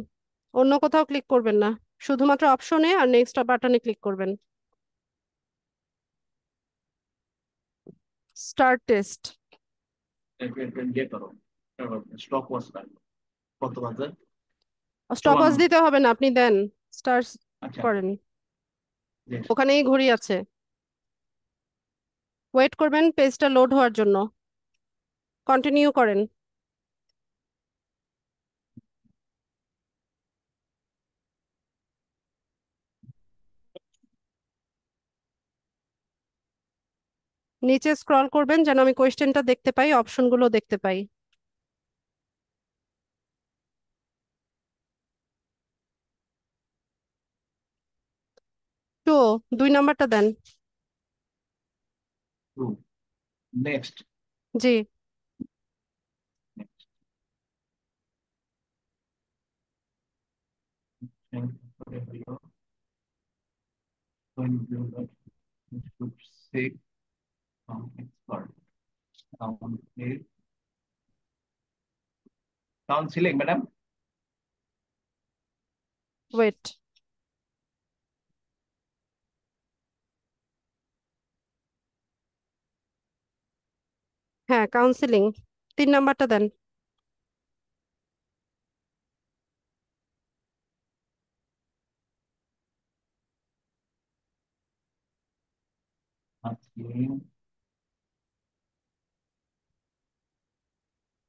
অন্য কোথাও ক্লিক করবেন না, শুধুমাত্র অপশনে আর নেক্সট বাটনে ক্লিক করবেন। Start test. ইয়ে করো, স্টপ ওয়াচ কত বাজে? স্টপওয়াচ 54। দিতে হবে না, আপনি দেন, স্টার্ট আচ্ছা করেন, জি। ওখানেই ঘড়ি আছে। ওয়েট করবেন পেজটা লোড হওয়ার জন্য, কন্টিনিউ করেন। নিচে স্ক্রল করবেন যেন আমি কোয়েশ্চেনটা দেখতে পাই, অপশনগুলো দেখতে পাই। তো 2 নাম্বারটা দেন। নেক্সট। জি। Counselling madam. ওয়েট, হ্যাঁ কাউন্সিলিং, 3 নাম্বারটা দেন।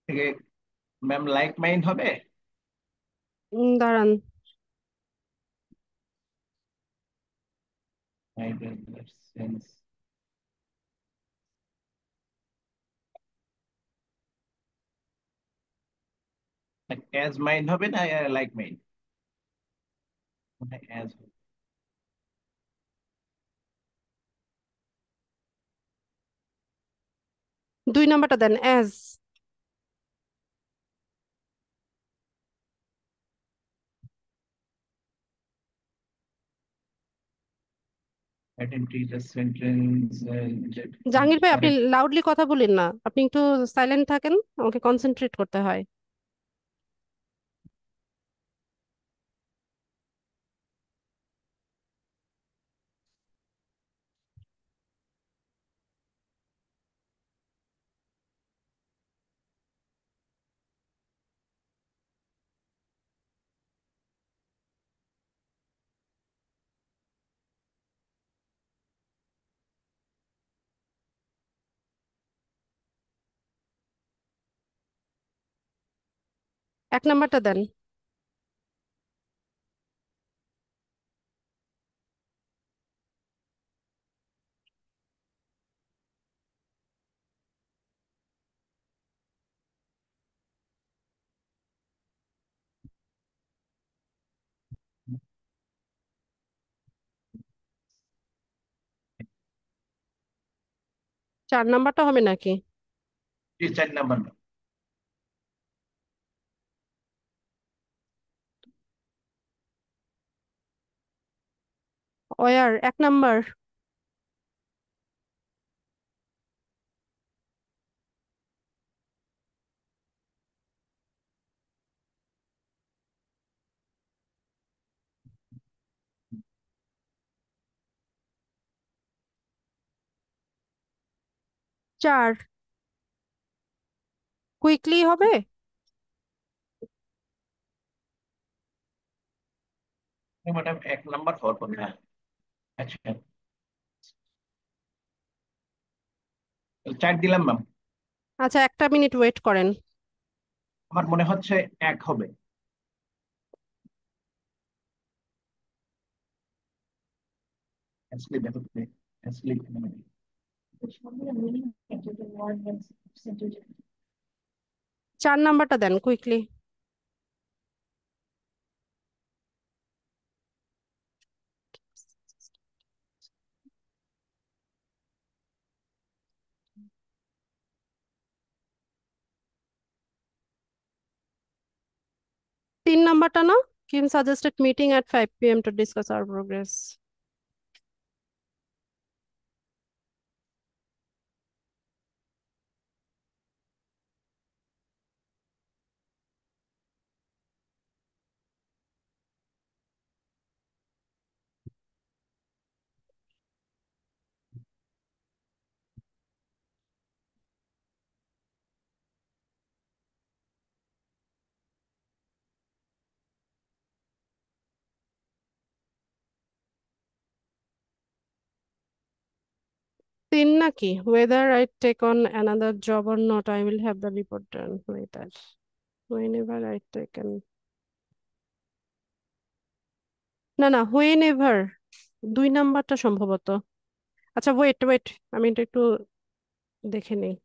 থেকে ম্যাম লাইক মাইন্ড হবে? দাঁড়ান, সেন্স। অ্যাজ মাইন্ড হবে না লাইক মাইন্ড? অ্যাজ। 2 নাম্বারটা দেন, as. Identify the sentence Jahangir ভাই, আপনি কারেক্ট। লাউডলি কথা বলেন না, আপনি একটু সাইলেন্ট থাকেন, আমাকে কনসেন্ট্রেট করতে হয়। এক নাম্বারটা দেন। চার নাম্বারটা হবে নাকি? 4 নাম্বার। ওয়ার, 1 নাম্বার। চার, কুইকলি হবে। ম্যাডাম 1 নাম্বার হওয়ার কথা। আচ্ছা, 4 দিলাম ম্যাম। আচ্ছা, 1 মিনিট ওয়েট করেন। আমার মনে হচ্ছে 1 হবে। Asleep, asleep. 4 নাম্বারটা দেন কুইকলি। তিন নাম্বারটা না? Kim suggested meeting at 5 p.m. to discuss our progress. তিন নাকি? Whether I take on another job or not, I will have the report done later. Whenever I take an... না না, whenever 2 নাম্বারটা সম্ভবত। আচ্ছা, ওয়েট ওয়েট, আমি এটা একটু দেখে নেই।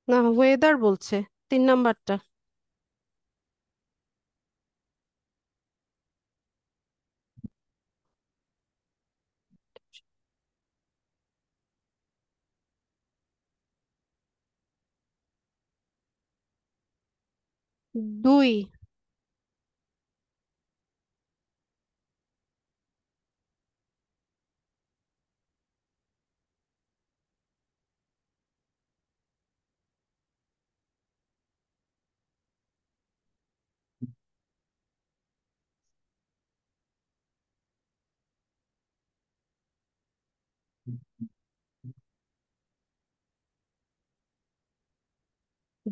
না, ওয়েদার বলছে 3 নাম্বারটা। দুই।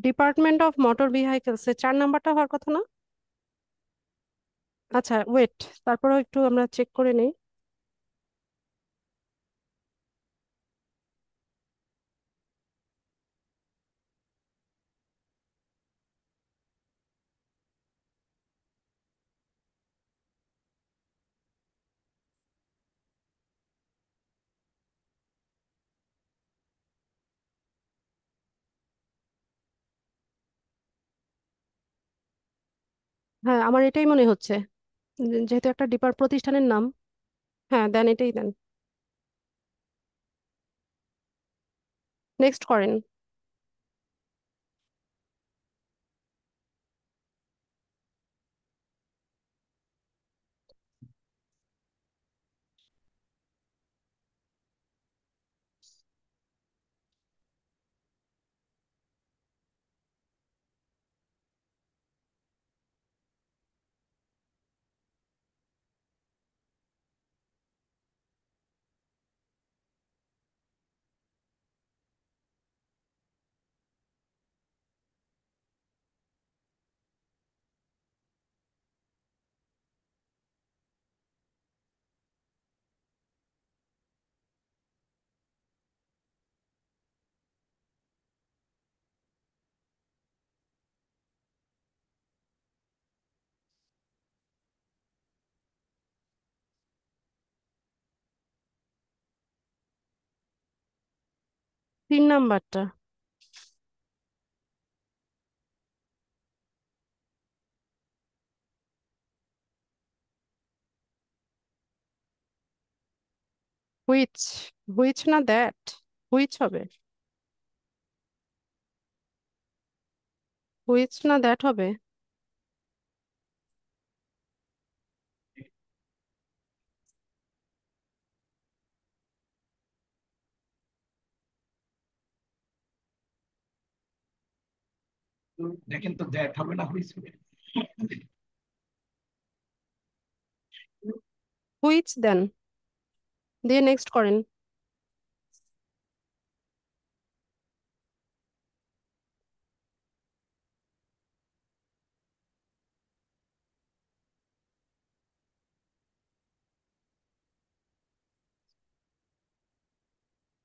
ডিপার্টমেন্ট অফ মোটর ভেহিকলস এ 4 নাম্বারটা হওয়ার কথা না? আচ্ছা ওয়েট, তারপরেও একটু আমরা চেক করে নেই। হ্যাঁ, আমার এটাই মনে হচ্ছে, যেহেতু একটা প্রতিষ্ঠানের নাম। হ্যাঁ, দেন, এটাই দেন। নেক্সট করেন। 3 নাম্বারটা। হুইচ, হুইচ না দ্যাট? হুইচ হবে? হুইচ না দ্যাট হবে? দেখেন তো দ্যাট হবে না হুইচ হবে। হুইচ দেন, দিয়ে নেক্সট করেন।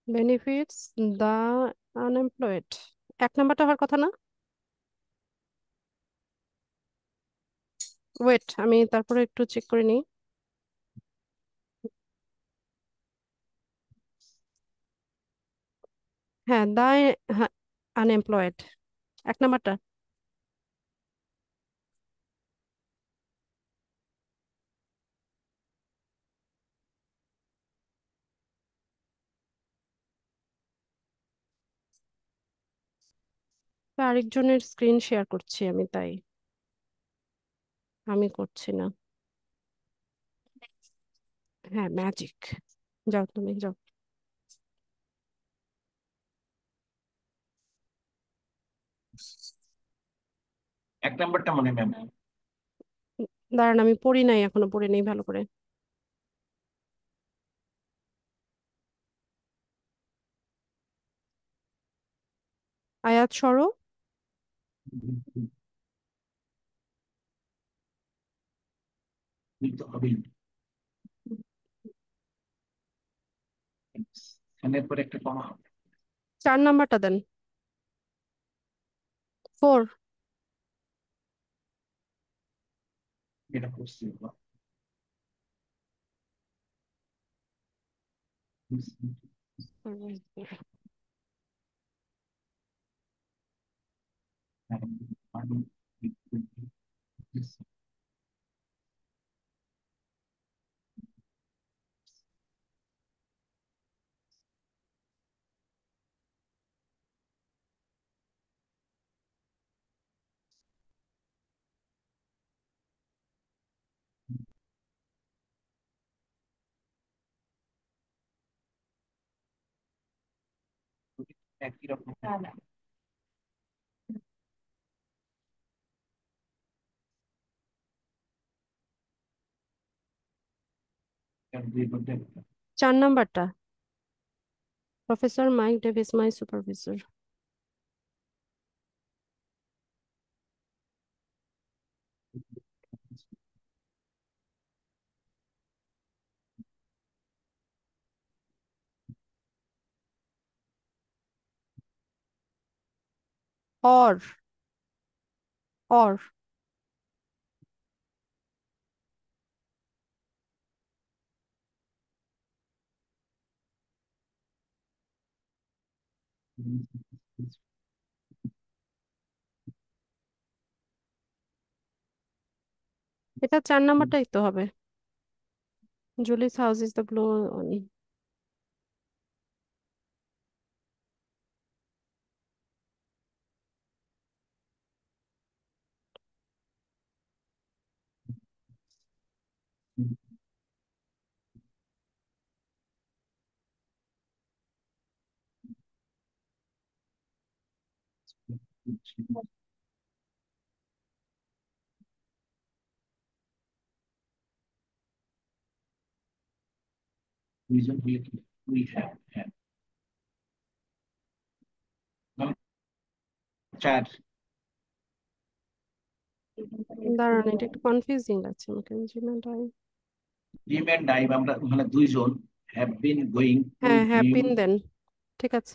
বেনিফিটস দা আনএমপ্লয়েড। 1 নাম্বারটা হওয়ার কথা না? ওয়েট, আমি তারপরে একটু চেক করে নিই। হ্যাঁ, দা আনএমপ্লয়েড, 1 নাম্বারটা। আরেকজনের স্ক্রিন শেয়ার করছি আমি, তাই আমি করছি না। হ্যাঁ, ম্যাজিক। যাও, তুমি যাও। 1 নাম্বারটা মনে ম্যাম। দাঁড়ান, আমি পড়ি নাই এখনো, পড়ে নেই ভালো করে। আয়াত সরো। তো হবেই, এর পরে একটা কমা হবে। 4 নাম্বারটা দেন। 4। এটা করছি একই রকম। দুই বলতে 4 নাম্বারটা, professor Mike Davis my supervisor. Or, or. এটা 4 নাম্বারটাই তো হবে। Julie's house is the blue. দুইজন হলে কি দুই, হ্যাঁ হ্যাঁ, মানে চার। দাঁড়ান, এটা একটু কনফিউজিং লাগছে আমাকে। জিমেল আই। জিম এন্ড ডাইভ আমরা ওখানে দুইজন হ্যাভ বিন গোয়িং টু হ্যাঁ হ্যাঁ, জিম। পিন দেন। ঠিক আছে।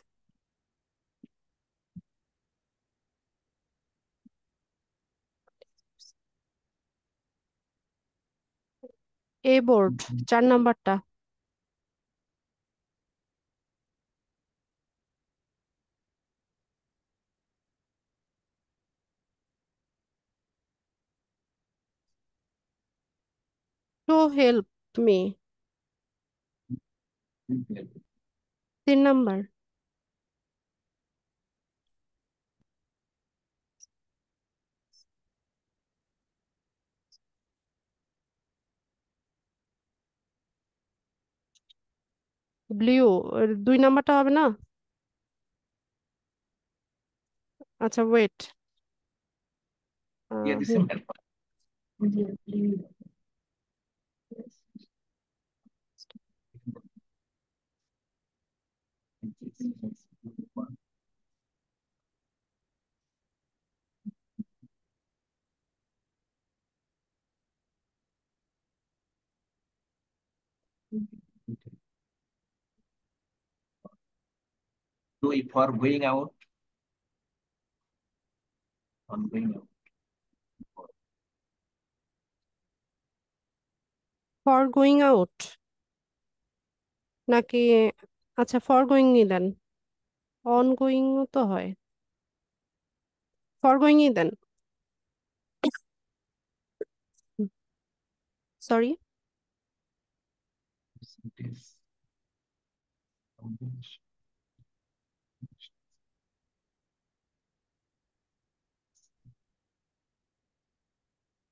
এ বোর্ড 4 নাম্বারটা। To help me 3 number. Blue 2 নাম্বারটা হবে না? আচ্ছা ওয়েট। দিয়ে দিছেন help. Do for going out, on going out. For going out নাকি? আচ্ছা, ফর গোয়িং ই দেন। অন গোয়িং তো হয়। ফর গোয়িং ই দেন। সরি।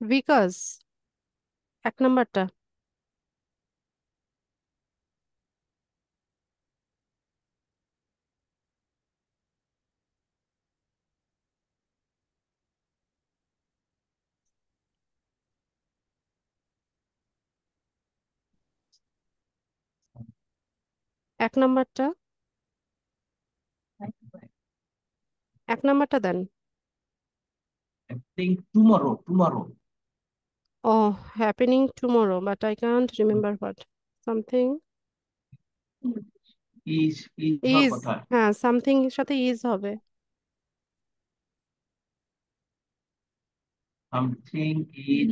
বিকজ 1 নাম্বারটা। এক নাম্বারটা। 1 নাম্বারটা দেন। Happening tomorrow. Oh, happening tomorrow, but I can't remember what. Something is হওয়ার is, কথা। হ্যাঁ, সামথিং এর সাথে is হবে। Something is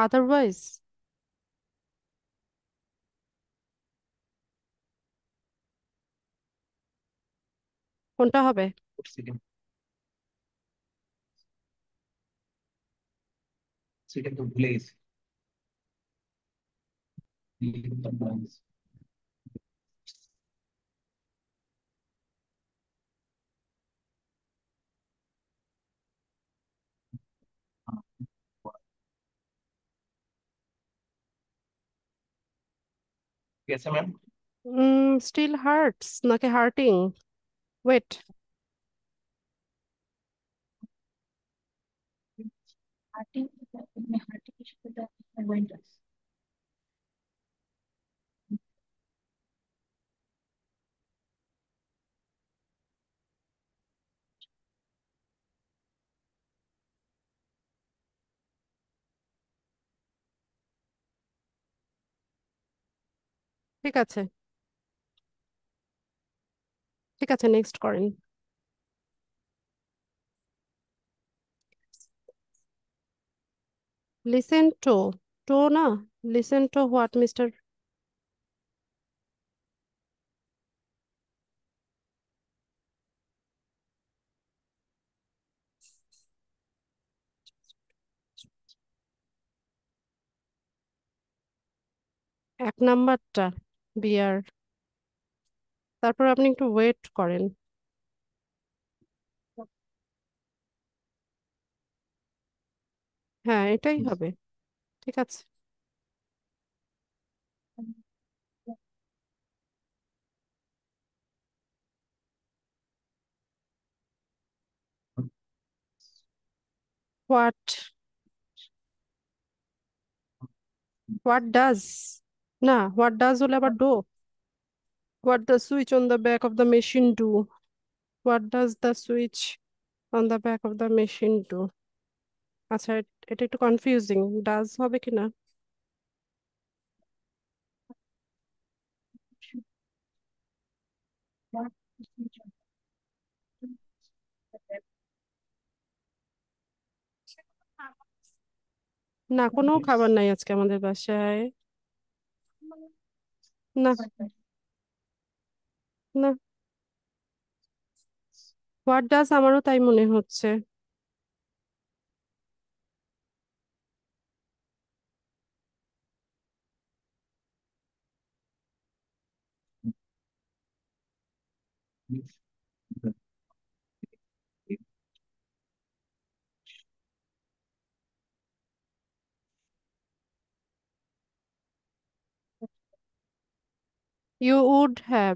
আদারওয়াইজ কোনটা হবে? সেকেন্ড তো ভুলে গেছি। ঠিক আছে ম্যাম। স্টিল হার্টস নাকি হার্টিং? ওয়েট। ঠিক আছে। ঠিক আছে, নেক্সট করেন। লিসেন টু, টু না, লিসেন টু হোয়াট মিস্টার? এক নাম্বারটা বিয়ার, তারপর আপনি একটু ওয়েট করেন। হ্যাঁ, এটাই হবে। ঠিক আছে। হোয়াট, হোয়াট ডাজ, না হোয়াট ডাজ হলে আবার ডো। What the switch on the back of the machine do, what does the switch on the back of the machine do. আচ্ছা, এটা একটু কনফিউজিং, ডাজ হবে কিনা। না, কোনো খাবার নাই আজকে আমাদের বাসায়। না, না, হোয়াট ডাজ আমারও তাই মনে হচ্ছে। ইউ উড হ্যাভ,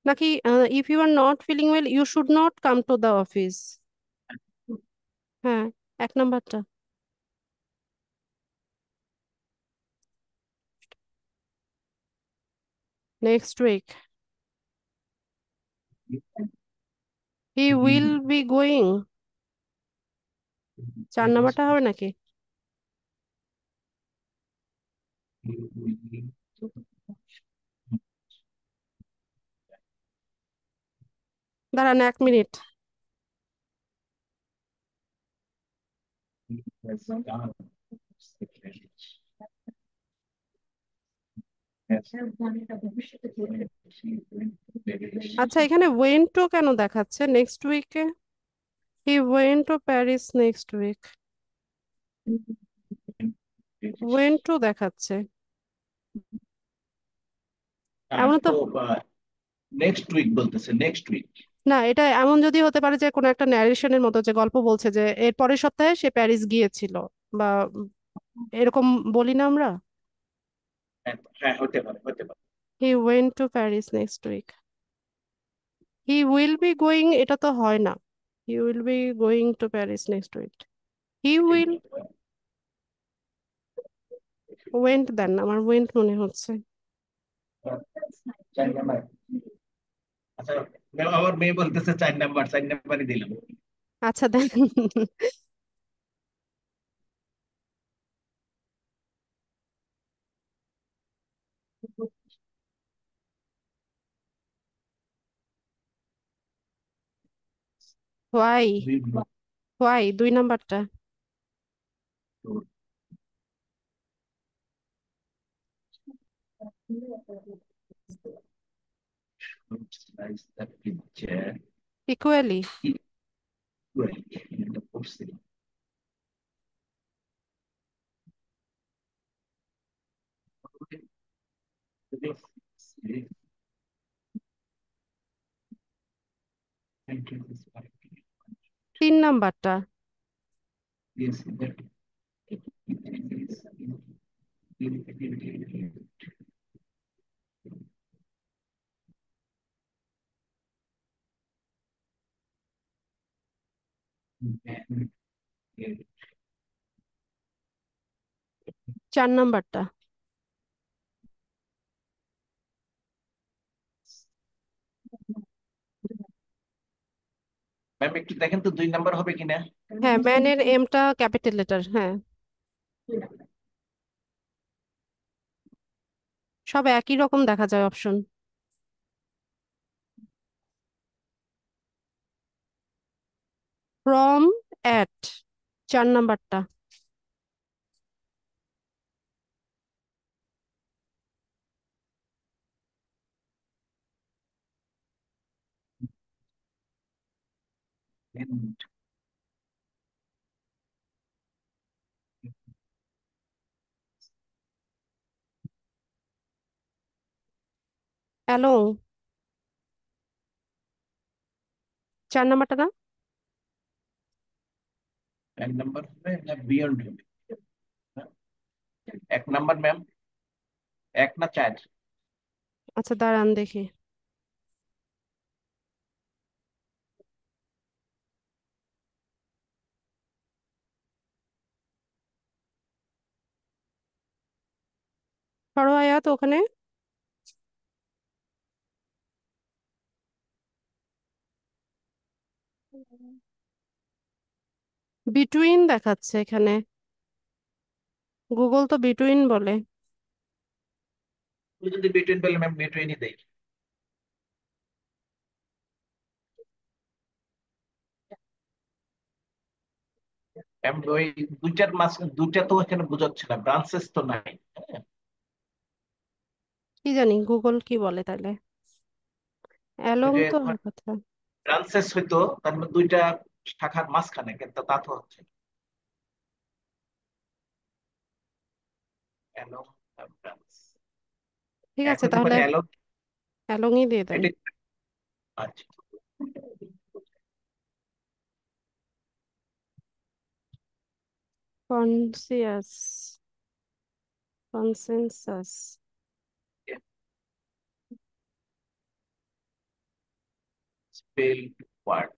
নাকি if you are not feeling well you should not come to the office. হ্যাঁ, এক নাম্বারটা। Next week, he will be going, 4 নাম্বারটা হবে নাকি? দাঁড়ান 1 মিনিট। আচ্ছা, এখানে ওয়েন টু কেন দেখাচ্ছে নেক্সট উইকে? He went to Paris next week, went to দেখাচ্ছে। এমন তো, নেক্সট উইক বলতেছে, নেক্সট উইক। না এটা এমন যদি হতে পারে যে কোনো একটা ন্যারেশনের মতো, যে গল্প বলছে যে এর পরের সপ্তাহে সে প্যারিস গিয়েছিল, বা এরকম বলি না আমরা। হ্যাঁ হ্যাঁ, হতে পারে, হতে পারে। He went to Paris next week, he will be going এটা তো হয় না। He will be going to Paris next week, he will, went then, আমার ওয়েন্ট মনে হচ্ছে। আচ্ছা, আমার মেয়ে বলতেছে 4 নাম্বার, 4 নাম্বারই দিলাম। আচ্ছা দেন। হোয়াই, হোয়াই 2 নাম্বারটা। Slice the picture equally, equally in the porcelain. This is 3 নাম্বারটা। yes, that is 4 নাম্বারটা। ম্যাম একটু দেখেন তো 2 নাম্বার হবে কিনা। হ্যাঁ, ম্যানের এমটা ক্যাপিটাল লেটার, হ্যাঁ সব একই রকম দেখা যায় অপশন। ফ্রম, অ্যাট, 4 নাম্বারটা। অ্যালং, 4 নাম্বারটা না? এক নাম্বার হবে না বিয়ন্ড হবে? 1 নাম্বার ম্যাম, 1 না 4? আচ্ছা দাঁড়ান দেখি। সরো আয়াত ওখানে। বিটুইন দেখাচ্ছে এখানে, গুগল তো বিটুইন বলে। যদি বিটুইন পেলে ম্যাম বিটুইনই দেই। ম্যাম ওই দুইটার মাঝখানে দুইটা তো এখানে বোঝাচ্ছে না, ব্রাঞ্চেস তো নাই। হ্যাঁ, কি জানি গুগল কি বলে তাহলে। ওই অ্যালং যে তো হওয়ার কথা। ব্রাঞ্চেস হইতো তার মানে দুইটা শাখার মাঝখানে, কিন্তু তা তো হচ্ছে না। অ্যালো ব্রাঞ্চ ঠিক এক আছে হতে তাহলে পারে অ্যালো। অ্যালংই দিয়ে দেন। এটাই। আচ্ছা, conscious, consensus, spell word.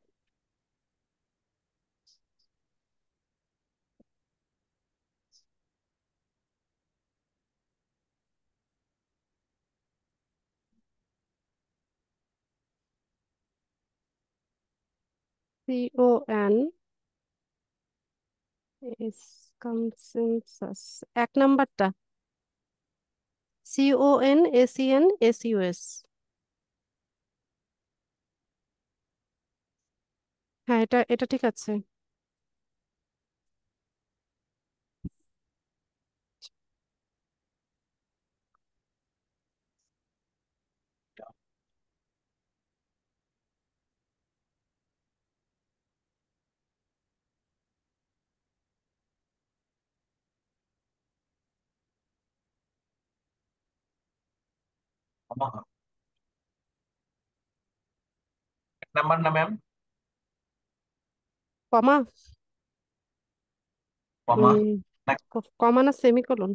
CON S, consensus, 1 নাম্বারটা। CONSENSUS। হ্যাঁ এটা এটা ঠিক আছে। এক নাম্বার না ম্যাম? কমা, কমা না? কমা না সেমিকোলন?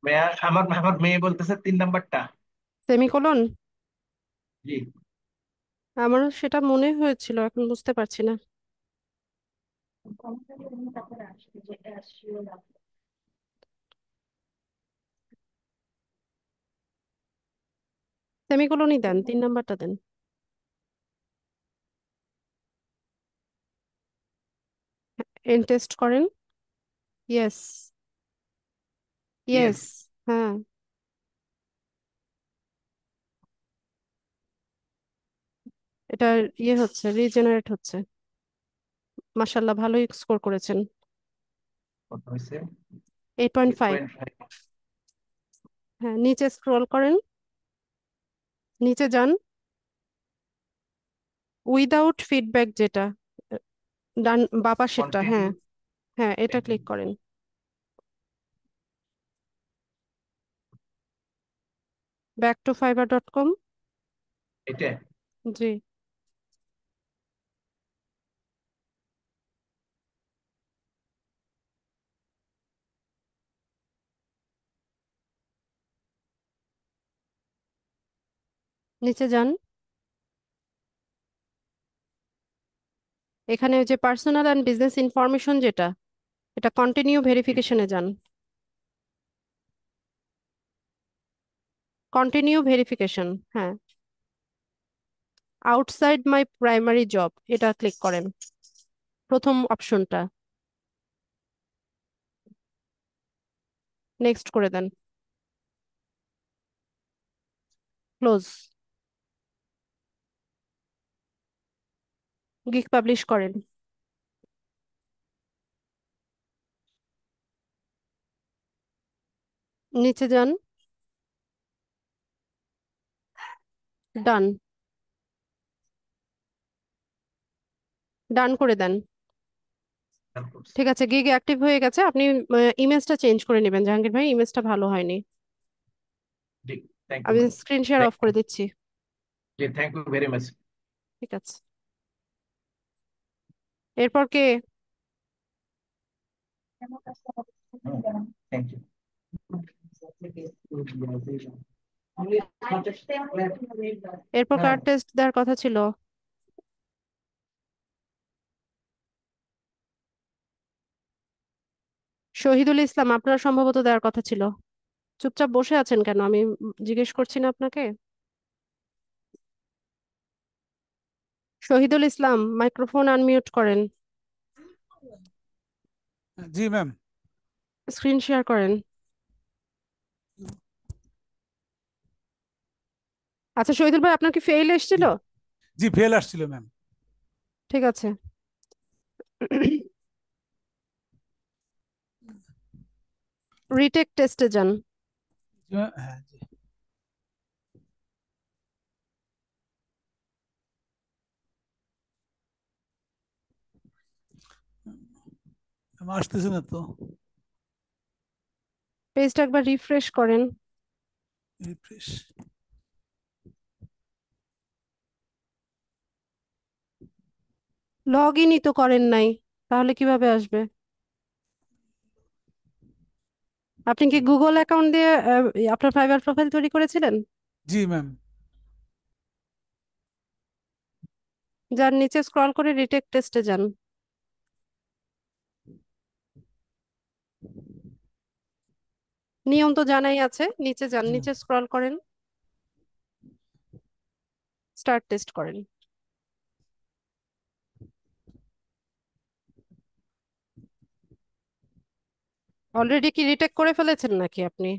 মেয়া আমার আমার মেয়ে বলতেছে 3 নাম্বারটা। সেমিকোলন, জি। আমারও সেটা মনে হয়েছিল, এখন বুঝতে পারছি না। সেমিকোলনই দেন, 3 নাম্বারটা দেন। এন টেস্ট করেন। Yes, yes. ইয়েস, হ্যাঁ। এটা ইয়ে হচ্ছে, রিজেনারেট হচ্ছে। মাশাল্লাহ ভালোই স্কোর করেছেন। কত হয়েছে? 8.5। 8.5। হ্যাঁ নিচে স্ক্রল করেন, নিচে যান, উইদাউট ফিডব্যাক যেটা, ডান বাপাশেরটা, হ্যাঁ কন্টিনিউ। হ্যাঁ এটা ক্লিক করেন। Back to fiverr.com। এটা জি, নিচে যান, এখানে ওই যে পার্সোনাল অ্যান্ড বিজনেস ইনফরমেশন যেটা, এটা কন্টিনিউ ভেরিফিকেশনে যান। কন্টিনিউ ভেরিফিকেশন, হ্যাঁ। আউটসাইড মাই প্রাইমারি জব এটা ক্লিক করেন, প্রথম অপশনটা। নেক্সট করে দেন, ক্লোজ, গিক পাবলিশ করেন। নিচে যান, ডান, ডান করে দেন। ঠিক আছে, গিগ অ্যাক্টিভ হয়ে গেছে। আপনি ইমেজটা চেঞ্জ করে নেবেন জাহাঙ্গীর ভাই, ইমেজটা ভালো হয়নি। জি থ্যাংক ইউ আমি ম্যাম। স্ক্রিন শেয়ার অফ করে দিচ্ছি। জি থ্যাংক ইউ ভেরি মাচ। ঠিক আছে, এরপর কে? Thank you. এরপর কার টেস্ট দেওয়ার কথা ছিল? শহীদুল ইসলাম, আপনার সম্ভবত দেওয়ার কথা ছিল। চুপচাপ বসে আছেন কেন? আমি জিজ্ঞেস করছি না আপনাকে। শহীদুল ইসলাম, মাইক্রোফোন আনমিউট করেন, জি ম্যাম। স্ক্রিন শেয়ার করেন। আচ্ছা শহীদুল ভাই, আপনার কি ফেইল এসেছিল? জি ফেল আসছিল ম্যাম। ঠিক আছে, রিটেক টেস্টে যান। হ্যাঁ জি আসতেছে না তো, পেজটা একবার রিফ্রেশ করেন। রিফ্রেশ। লগ ইনই তো করেন নাই, তাহলে কিভাবে আসবে? আপনি কি গুগল অ্যাকাউন্ট দিয়ে আপনার ফাইবার প্রোফাইল তৈরি করেছিলেন? জি ম্যাম। যার নিচে স্ক্রল করে রিটেক টেস্টে যান। নিয়ম তো জানাই আছে, নিচে যান, জি নিচে স্ক্রল করেন, স্টার্ট টেস্ট করেন। অলরেডি কি রিটেক করে ফেলেছেন নাকি আপনি?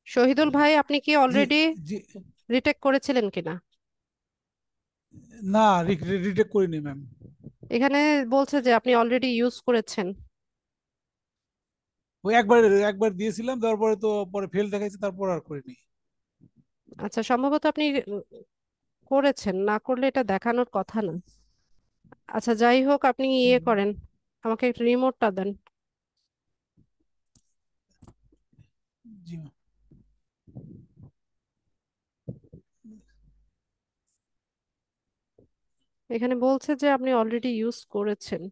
শহীদুল ভাই, আপনি কি জি অলরেডি জি রিটেক করেছিলেন কিনা? না, রিটেক করিনি ম্যাম। এখানে বলছে যে আপনি অলরেডি ইউজ করেছেন। ওই একবার একবার দিয়েছিলাম, দেওয়ার পরে তো পরে ফেল দেখাইছে, তারপর আর করিনি। আচ্ছা, সম্ভবত আপনি করেছেন, না করলে এটা দেখানোর কথা না। আচ্ছা যাই হোক, আপনি ইয়ে করেন, আমাকে একটু রিমোটটা দেন। জি ম্যাম। এখানে বলছে যে আপনি অলরেডি ইউজ করেছেন।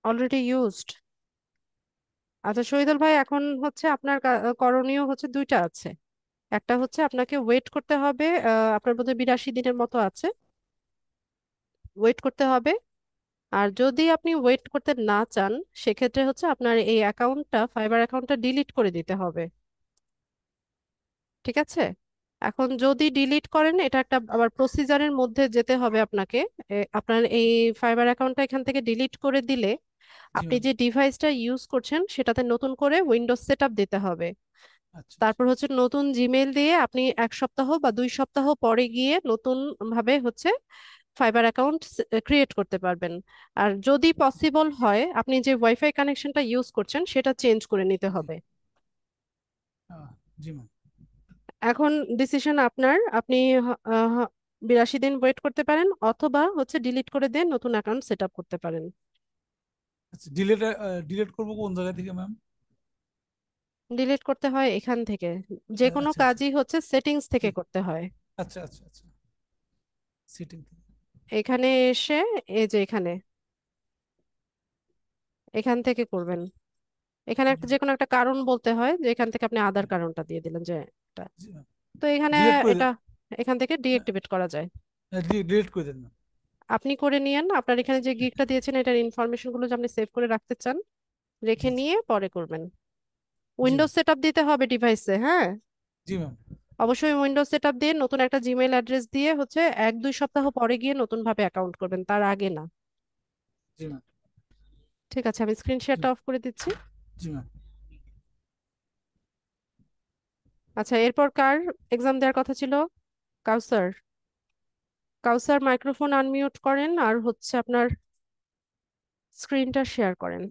Already used. আচ্ছা শহীদুল ভাই, এখন হচ্ছে আপনার করণীয় হচ্ছে দুইটা আছে। একটা হচ্ছে আপনাকে ওয়েট করতে হবে, আপনার বোধহয় 82 দিনের মতো আছে, ওয়েট করতে হবে। আর যদি আপনি ওয়েট করতে না চান, সেক্ষেত্রে হচ্ছে আপনার এই অ্যাকাউন্টটা, ফাইবার অ্যাকাউন্টটা ডিলিট করে দিতে হবে। ঠিক আছে, এখন যদি ডিলিট করেন, এটা একটা আবার প্রসিজারের মধ্যে যেতে হবে আপনাকে। আপনার এই ফাইবার অ্যাকাউন্টটা এখান থেকে ডিলিট করে দিলে জি আপনি ম্যাম। যে ডিভাইসটা ইউজ করছেন সেটাতে নতুন করে উইন্ডোজ সেটআপ দিতে হবে। আচ্ছা তারপর হচ্ছে নতুন জিমেইল দিয়ে আপনি 1 সপ্তাহ বা 2 সপ্তাহ পরে গিয়ে নতুন ভাবে হচ্ছে ফাইবার অ্যাকাউন্ট ক্রিয়েট করতে পারবেন। আর যদি পসিবল হয়, আপনি যে ওয়াইফাই কানেকশনটা ইউজ করছেন সেটা চেঞ্জ করে নিতে জি হবে। জি ম্যাম। এখন ডিসিশন আপনার, আপনি 82 দিন ওয়েট করতে পারেন, অথবা হচ্ছে ডিলিট করে দিয়ে নতুন অ্যাকাউন্ট সেট আপ করতে পারেন। আচ্ছা, ডিলিট করবো কোন জায়গা থেকে ম্যাম? ডিলিট করতে হয় এখান থেকে, যে কোনো আচ্ছা আচ্ছা। কাজই হচ্ছে সেটিংস জি থেকে করতে হয়। আচ্ছা আচ্ছা আচ্ছা, সিটিং থেকে। এখানে এসে, এই যে এখানে, এখান থেকে করবেন। এখানে একটা জি যে কোনো একটা কারণ বলতে হয়, যে এখান থেকে আপনি আদার কারণটা দিয়ে দিলেন যে এটা। জি ম্যাম। তো এখানে ডিলিট করে এটা, এখান থেকে ডিএক্টিভেট করা যায়। ডিলিট করে দেন ম্যাম। আপনি করে নিয়েন, আপনার এখানে যে গিগটা দিয়েছেন এটার ইনফরমেশন গুলো যে আপনি সেভ করে রাখতে চান, রেখে নিয়ে পরে করবেন। জি উইন্ডোজ সেটআপ দিতে হবে ডিভাইসে, হ্যাঁ। জি ম্যাম। অবশ্যই উইন্ডোজ সেটআপ দিয়ে নতুন একটা জিমেইল অ্যাড্রেস দিয়ে হচ্ছে 1-2 সপ্তাহ পরে গিয়ে নতুন ভাবে অ্যাকাউন্ট করবেন, তার আগে না। জি ম্যাম। ঠিক আছে, আমি স্ক্রিন শেয়ারটা অফ করে দিচ্ছি। জি ম্যাম। আচ্ছা, এরপর কার এক্সাম দেওয়ার কথা ছিল? কাউসার। কাউসার মাইক্রোফোন আনমিউট করেন আর হচ্ছে আপনার স্ক্রিনটা শেয়ার করেন।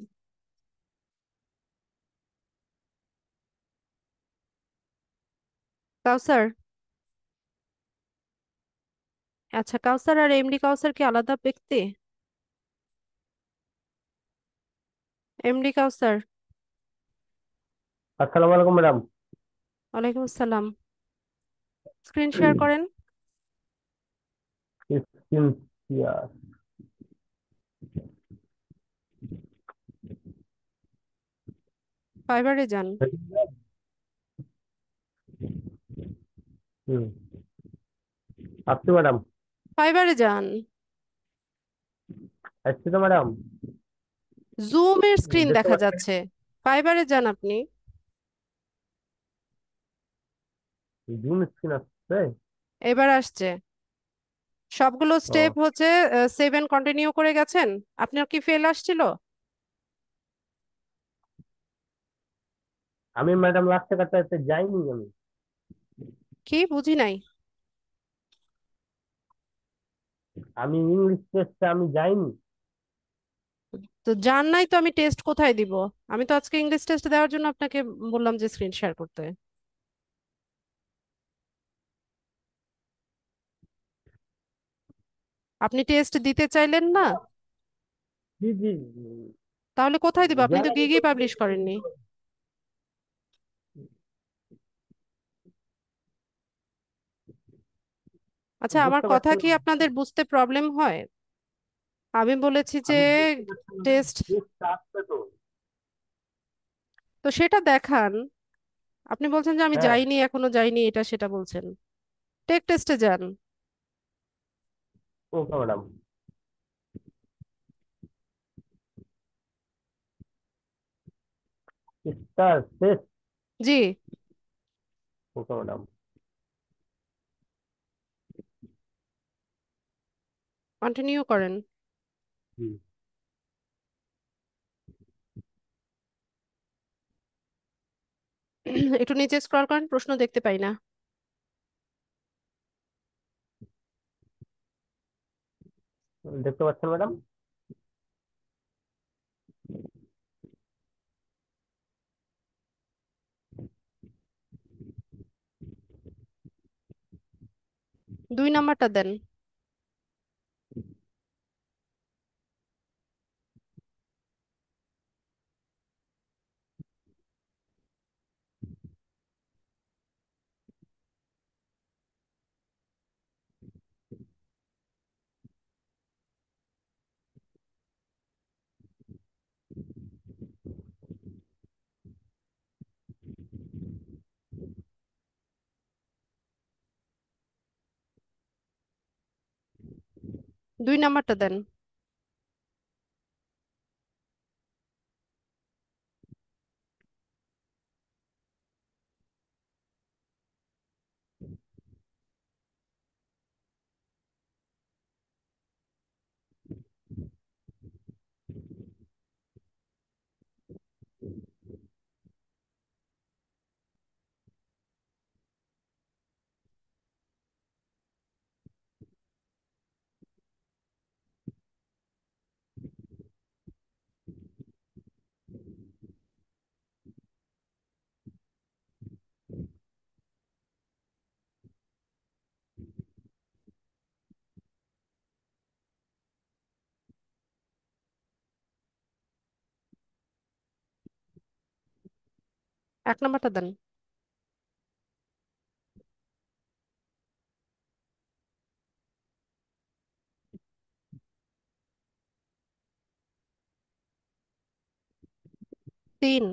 কাউসার। আচ্ছা, কাউসার আর এমডি কাউসার কি আলাদা ব্যক্তি? এমডি কাউসার। আসসালামু আলাইকুম ম্যাডাম। ওয়ালাইকুম আসসালাম। স্ক্রিন শেয়ার করেন। Skin share. ফাইবারে যান। হুম, আসছি ম্যাডাম। ফাইবারে যান। আসছি তো ম্যাডাম। জুমের স্ক্রিন দেখতে দেখা পাচ্ছেন? যাচ্ছে। ফাইবারে যান আপনি। জুম স্ক্রিন আসছে। এবার আসছে। সবগুলো স্টেপ ও, হচ্ছে 7 কন্টিনিউ করে গেছেন। আপনার কি ফেল আসছিল? আমি ম্যাডাম লাস্টে কাটাতে যাইনি আমি। কি বুঝি নাই। আমি ইংলিশ টেস্টে আমি যাইনি। তো যান নাই তো আমি টেস্ট কোথায় দিব? আমি তো আজকে ইংলিশ টেস্ট দেওয়ার জন্য আপনাকে বললাম যে স্ক্রিন শেয়ার করতে। আপনি টেস্ট দিতে চাইলেন না? জি জি। তাহলে কোথায় দিব? আপনি তো গ্যালারি গিগই পাবলিশ করেননি। আচ্ছা, আমার বুঝতে কথা পারছেন কি না? আপনাদের বুঝতে প্রবলেম হয়? আমি বলেছি যে আমি বুঝতে পারছি না যে টেস্ট, টেস্ট আসছে তো। তো সেটা দেখান। আপনি বলছেন যে আমি হ্যাঁ। যাইনি, এখনো যাইনি, এটা সেটা বলছেন। টেক টেস্টে যান। Okay madam. স্টার শেষ। জি। Okay madam. কন্টিনিউ করেন। জি। একটু নিচে স্ক্রল করেন, প্রশ্ন দেখতে পাই না। দেখতে পাচ্ছেন ম্যাডাম? 2 নাম্বারটা দেন। দুই নাম্বারটা দেন। এক নাম্বারটা দেন। তিন।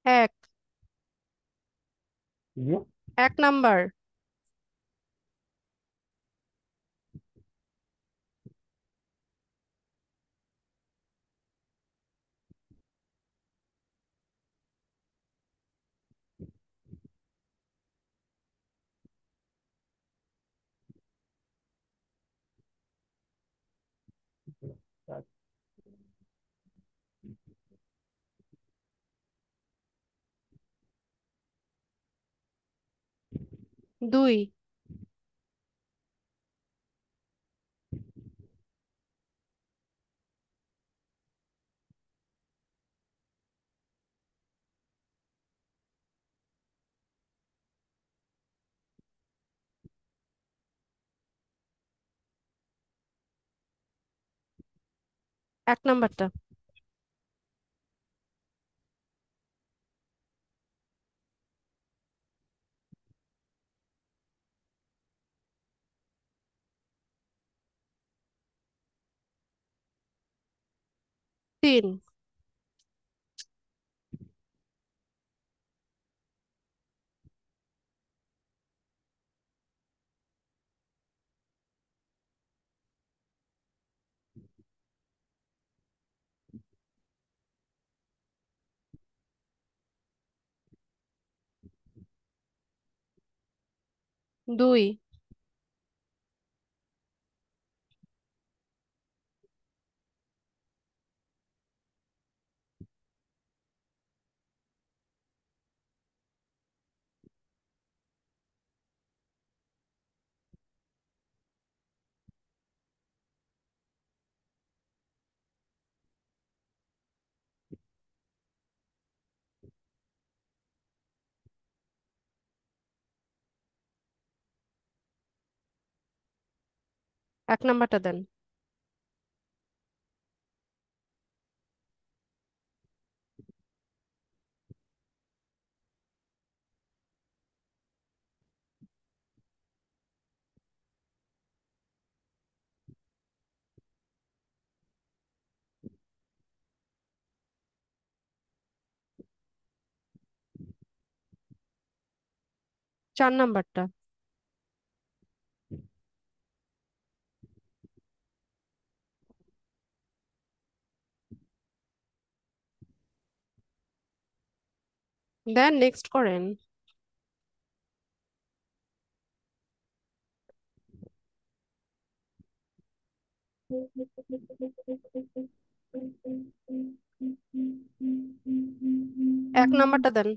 এক। জি। 1 নাম্বার। দুই। 1 নাম্বারটা। 3। 2। 1 নাম্বারটা দেন। চার নাম্বারটা। দেন নেক্সট করেন। এক নাম্বারটা দেন।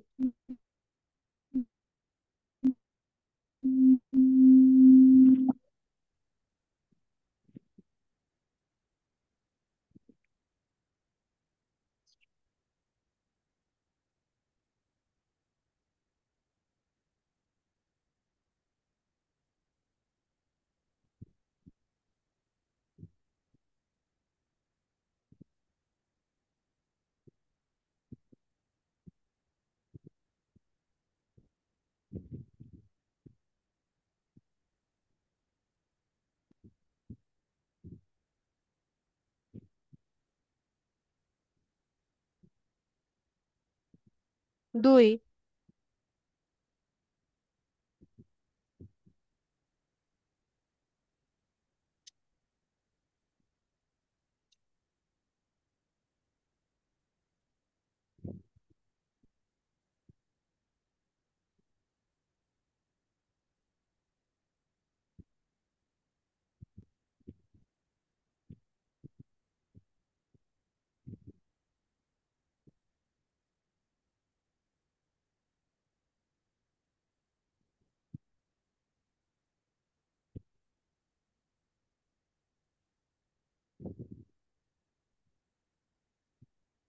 2।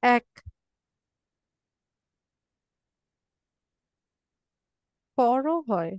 1। পরও হয়।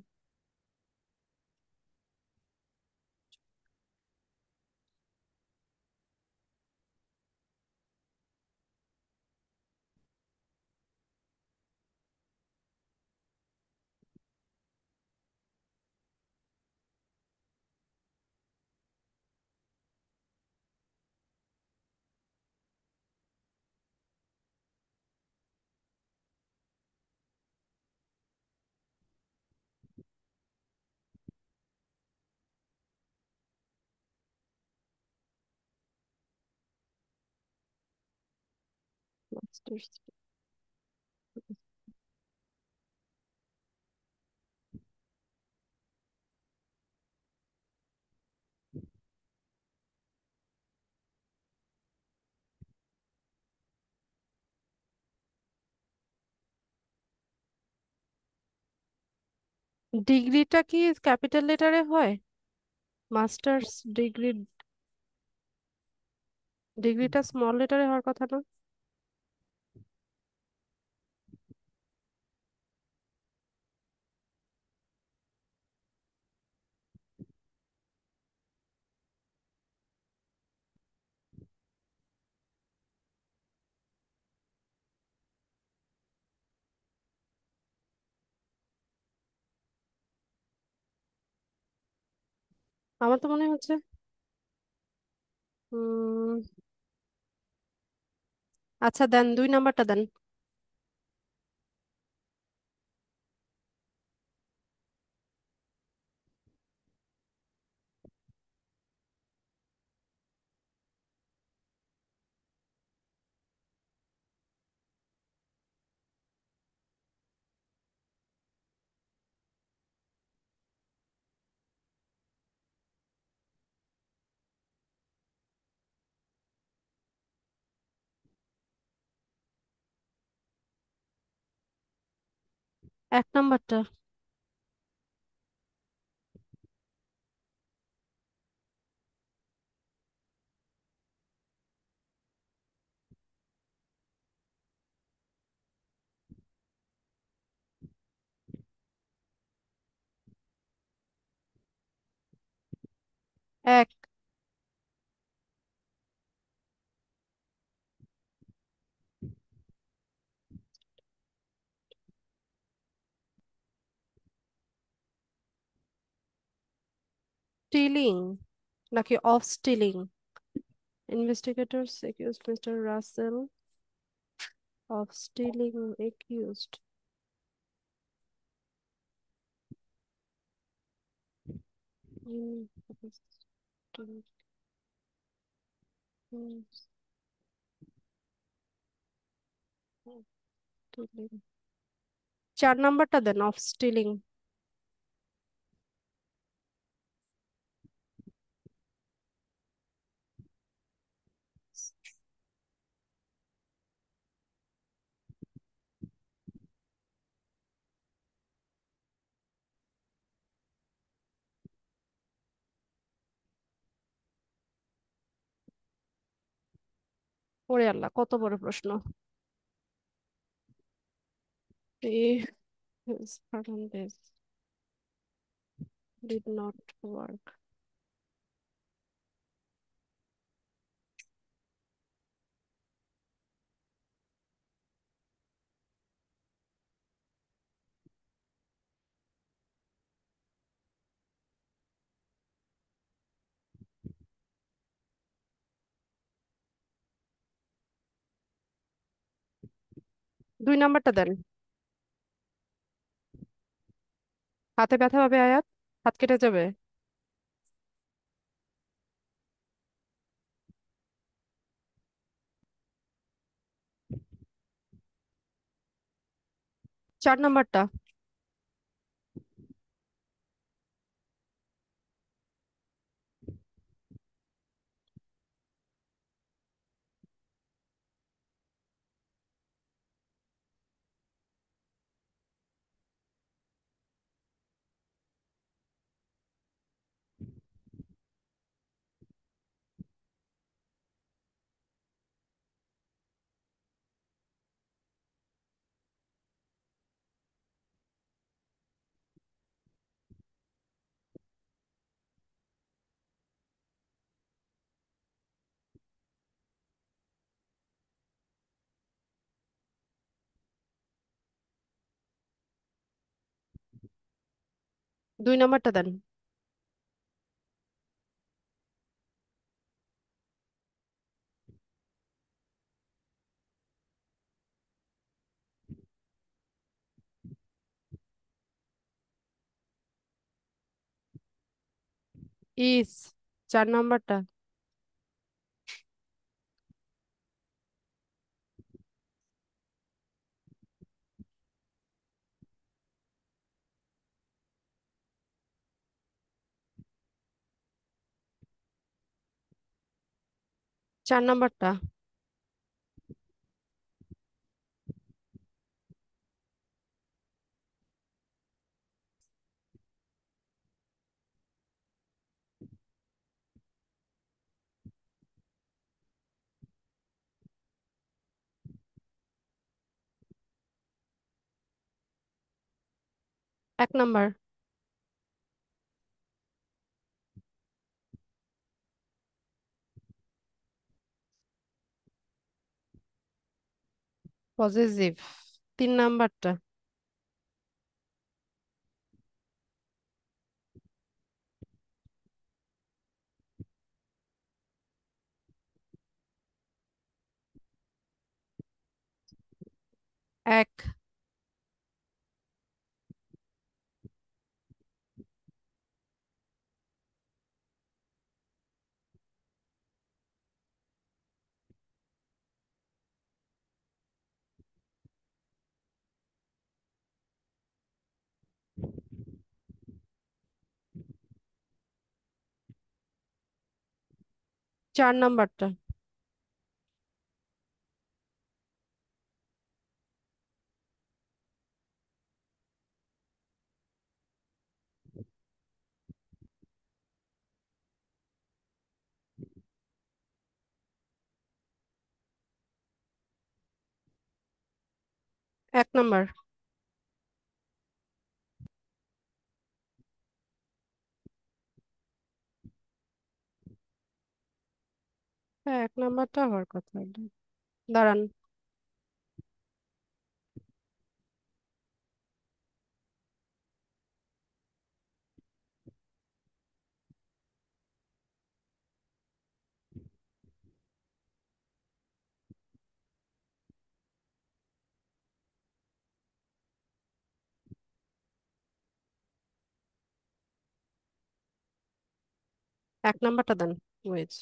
ডিগ্রিটা কি ক্যাপিটাল লেটারে হয়? মাস্টার্স ডিগ্রিটা স্মল লেটারে হওয়ার কথা না? আমার তো মনে হচ্ছে উম আচ্ছা দেন, 2 নাম্বারটা দেন। এক নাম্বারটা। এক। স্টিলিং নাকি of stealing? Investigators accused mister Rasel of stealing accused in stealing. 4 নাম্বারটা দেন, অফ স্টিলিং। ওরে আল্লাহ, কত বড় প্রশ্ন! His Fernandez did not work. দুই নাম্বারটা দেন। হাতে ব্যথা পাবে আয়াত, হাত কেটে যাবে। চার নাম্বারটা। 2 নাম্বারটা দেন। ইস। 4 নাম্বারটা। 4 নাম্বারটা। 1 নাম্বার। পজিটিভ। 3 নাম্বারটা। 1। 4 নাম্বারটা। 1 নাম্বার। হ্যাঁ, 1 নাম্বারটা হওয়ার কথা। দাঁড়ান। এক নাম্বারটা দেন। Ways.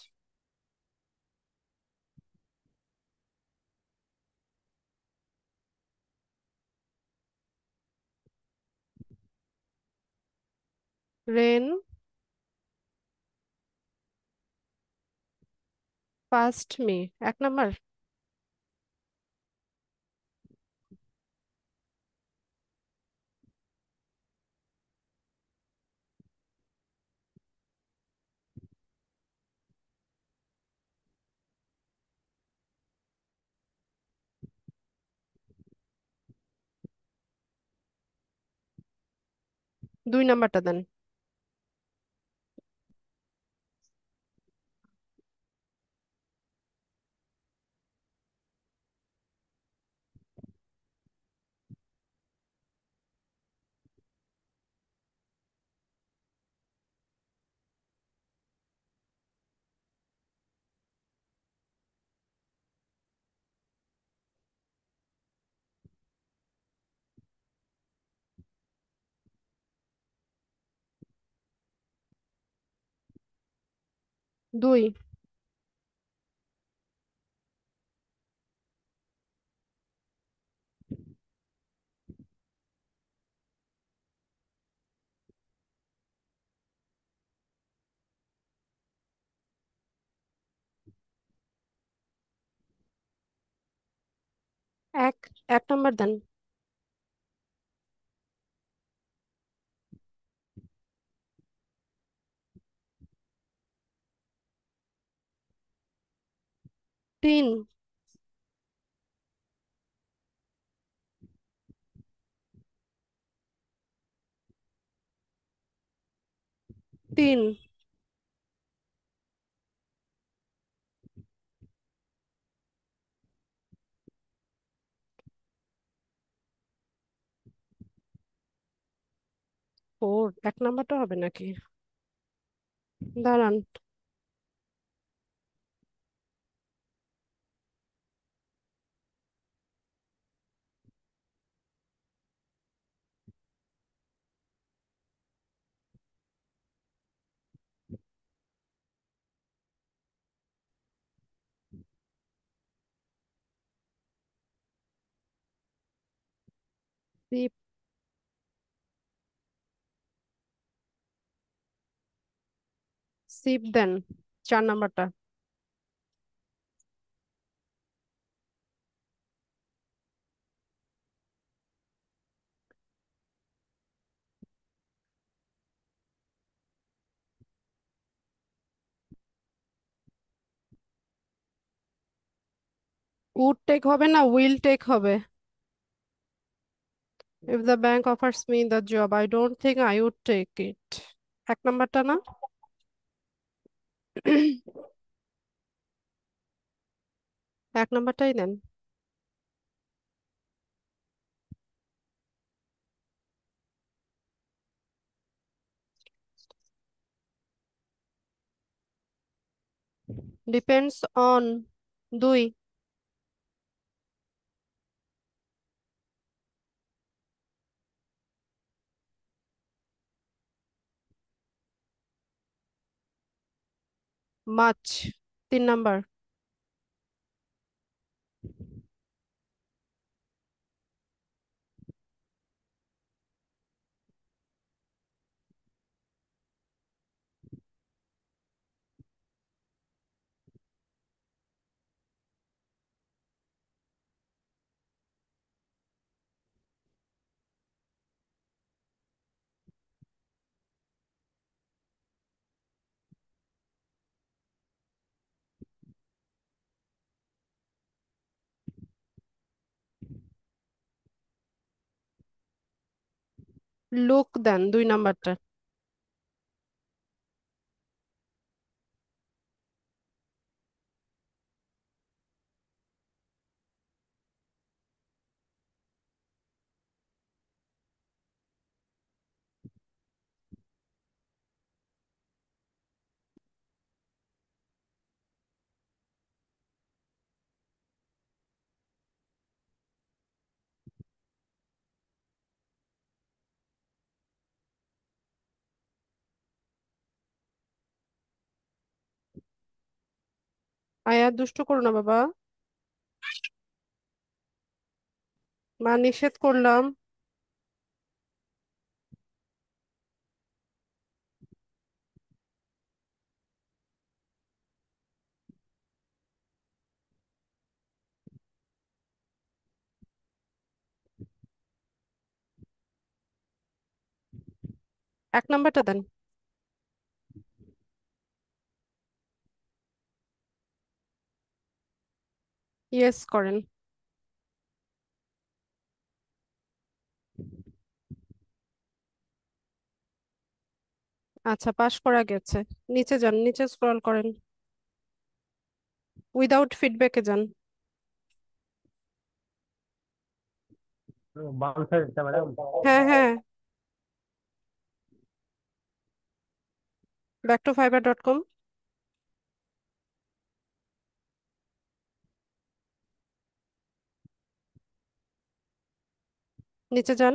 Ran past me. 1 number. 2 নাম্বারটা দেন। 2। 1। 1 নাম্বার দেন। 3। 3। 4। 1 নাম্বারটা হবে নাকি? দাঁড়ান। সিপ। সিপ দেন 4 নাম্বারটা। উড টেক হবে না, উইল টেক হবে। If the bank offers me the job, I don't think I would take it. এক নাম্বারটা না? এক নাম্বারটাই দেন। Depends on 2। মাছ 3 নাম্বার। লুক দেন 2 নাম্বারটা। আয়া দুষ্ট করো না বাবা, মা নিষেধ করলাম। এক নাম্বারটা দেন। ইয়েস করেন। আচ্ছা, পাস করা গেছে। নিচে যান, নিচে স্ক্রল করেন, উইদাউট ফিডব্যাকে যান। বাম সাইডটা ম্যাডাম। হ্যাঁ হ্যাঁ, ব্যাক টু fiverr.com। নিচে যান,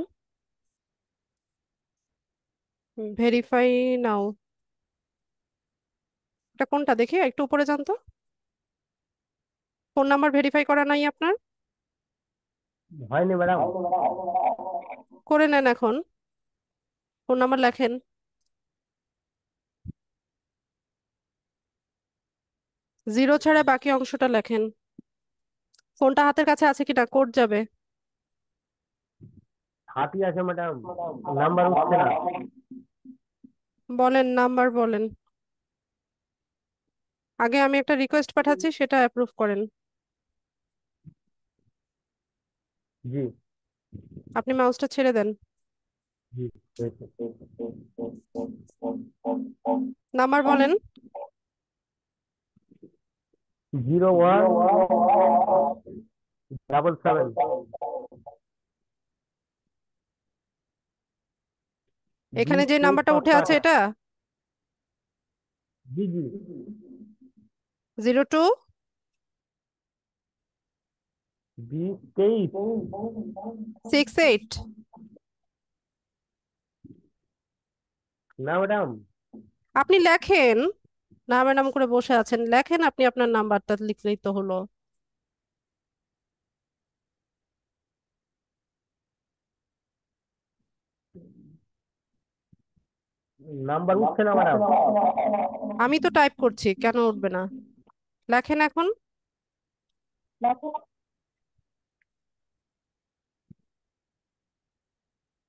ভেরিফাই নাও। এটা কোনটা দেখি, একটু উপরে যান তো। ফোন নাম্বার ভেরিফাই করা নাই আপনার? হয়নি ম্যাডাম। করে নেন এখন, ফোন নাম্বার লেখেন। 0 ছাড়া বাকি অংশটা লেখেন। ফোনটা হাতের কাছে আছে কিনা, কোড যাবে। হাতি আছে ম্যাডাম, নাম্বার উঠছে না। বলেন, নাম্বার বলেন। আগে আমি একটা রিকোয়েস্ট পাঠাচ্ছি, সেটা অ্যাপ্রুভ করেন। জি আপনি মাউসটা ছেড়ে দেন। জি। নাম্বার বলেন। 0177। এখানে যে নাম্বারটা উঠে আছে এটা জি জি। 02 23। 68। না ম্যাডাম। আপনি লেখেন, না ম্যাডাম করে বসে আছেন, লেখেন আপনি আপনার নাম্বারটা, লিখলেই তো হলো। নাম্বার উঠছে না ম্যাডাম। আমি তো টাইপ করছি, কেন উঠবে না? লেখেন এখন,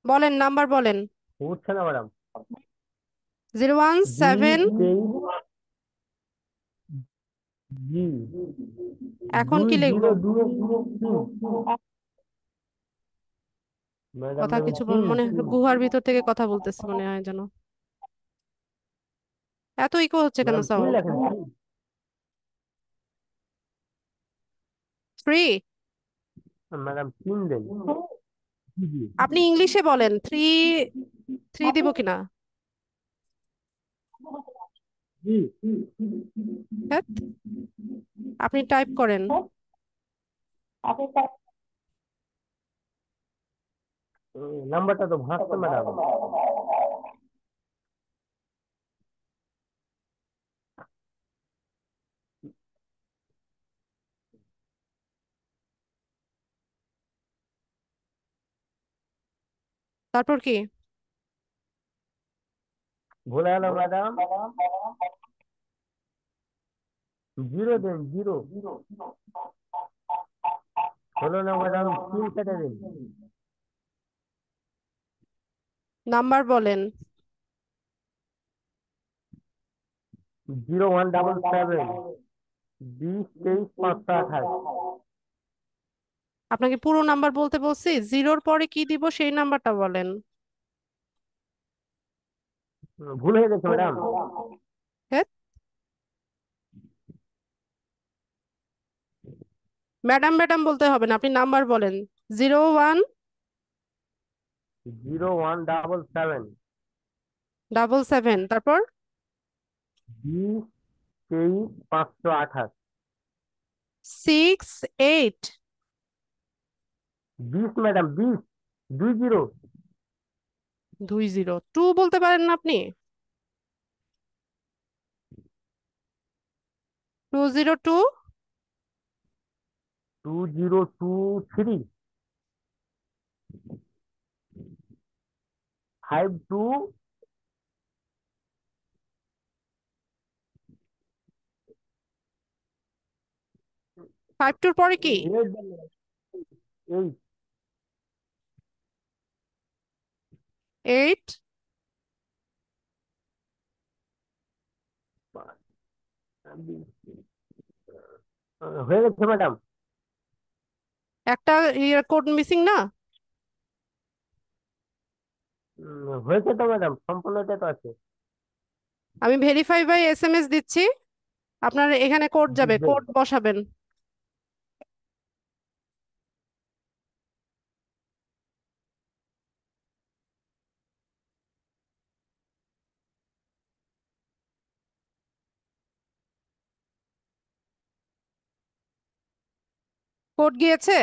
বলেন নাম্বার বলেন। উঠছে না ম্যাডাম। 017। জি এখন কি লিখবো? 2003 ম্যাডাম কথা আমি কিছু তিন মনে হয় তিন গুহার ভিতর থেকে কথা বলতেছে মনে হয় যেন। এত ইকো হচ্ছে কেন ম্যাডাম তিন সাউন্ড? লেখেন তিন। 3? ম্যাডাম তিন দেন। জি জি আপনি ইংলিশে বলেন, 3 দিব কিনা? জি হ্যাঁ, আপনি টাইপ করেন। নাম্বারটা তো ভাঙছে ম্যাডাম। তারপর কি? ভুলে গেল ম্যাডাম, জিরো দেন জিরো। হলো না ম্যাডাম, তিন কেটে দিন। নাম্বার বলেন। 0177 20 23 528। আপনাকে পুরো নাম্বার বলতে বলছি, জিরোর পরে কি দিব সেই নাম্বারটা বলেন। ভুল হয়ে গেছে ম্যাডাম। হ্যাঁ, ম্যাডাম ম্যাডাম বলতে হবে না, আপনি নাম্বার বলেন। 01 0177 77, তারপর 20 23 528। 68 20 ম্যাডাম, 20 20। 20। 2 বলতে পারেন না আপনি? 202 2023 52 52 পরে কি? 8। 8 হয়ে গেছে ম্যাডাম। একটা কোড মিসিং না? হয়েছে তো ম্যাডাম, সম্পূর্ণটা তো আছে। আমি ভেরিফাই বাই এসএমএস দিচ্ছি, আপনার এখানে কোড যাবে, দেন। কোড বসাবেন। কোড গিয়েছে?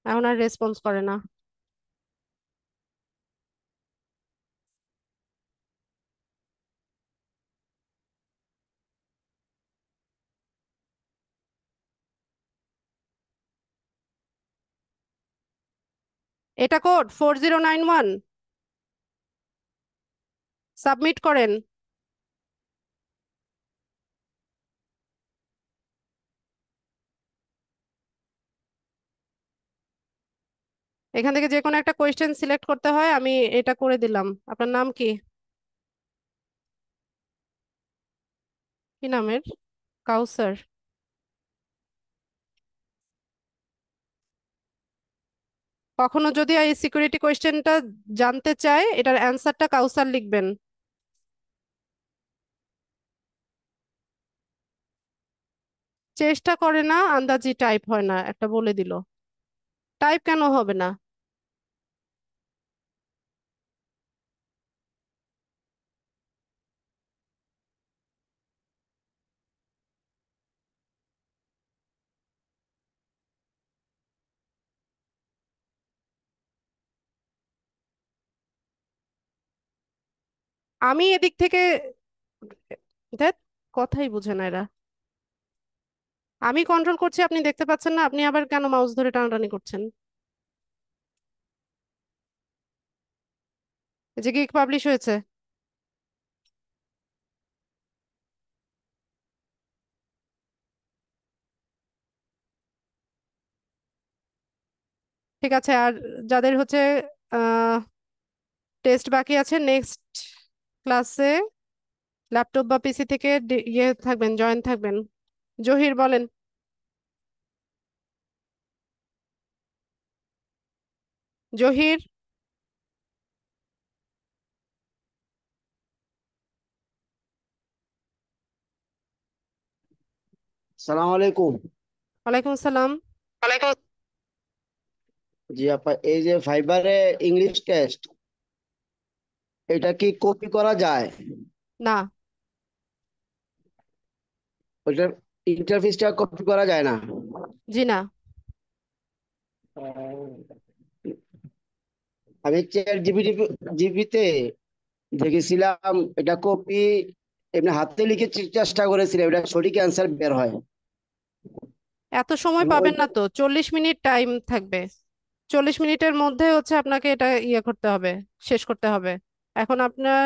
এখন আর রেসপন্স করে না। এটা কোড 4091, সাবমিট করেন। এখান থেকে যে কোনো একটা কোয়েশ্চেন সিলেক্ট করতে হয়, আমি এটা করে দিলাম। আপনার নাম কি? কি নামের? কাউসার। কখনো যদি এই সিকিউরিটি কোয়েশ্চেনটা জানতে চায়, এটার অ্যান্সারটা কাউসার লিখবেন। চেষ্টা করে না, আন্দাজি টাইপ হয় না, একটা বলে দিল। টাইপ কেন হবে না? আমি এদিক থেকে ধ্যাৎ, কথাই বুঝে না এরা। আমি কন্ট্রোল করছি, আপনি দেখতে পাচ্ছেন না? আপনি আবার কেন মাউস ধরে টানাটানি করছেন? এই যে গিগ পাবলিশ হয়েছে। ঠিক আছে, আর যাদের হচ্ছে টেস্ট বাকি আছে নেক্সট ক্লাসে ল্যাপটপ বা পিসি থেকে ইয়ে থাকবেন, জয়েন থাকবেন। জহির বলেন। জহির। সালাম আলাইকুম। ওয়ালাইকুম আসসালাম। জি আপা, এই যে ফাইবারে ইংলিশ টেস্ট, এটা কি কপি করা যায়? না। ওইটার ইন্টারফেসটা কপি করা যায় না? জি না। আমি চ্যাট জিপিতে দেখেছিলাম এটা কপি, এমনি হাতে লিখে চেষ্টা করেছিলাম, এটা সঠিক অ্যান্সার বের হয়। এত সময় আমি পাবেন ওইটা না তো, 40 মিনিট টাইম থাকবে। 40 মিনিটের মধ্যে হচ্ছে আপনাকে এটা ইয়ে করতে হবে, শেষ করতে হবে। এখন আপনার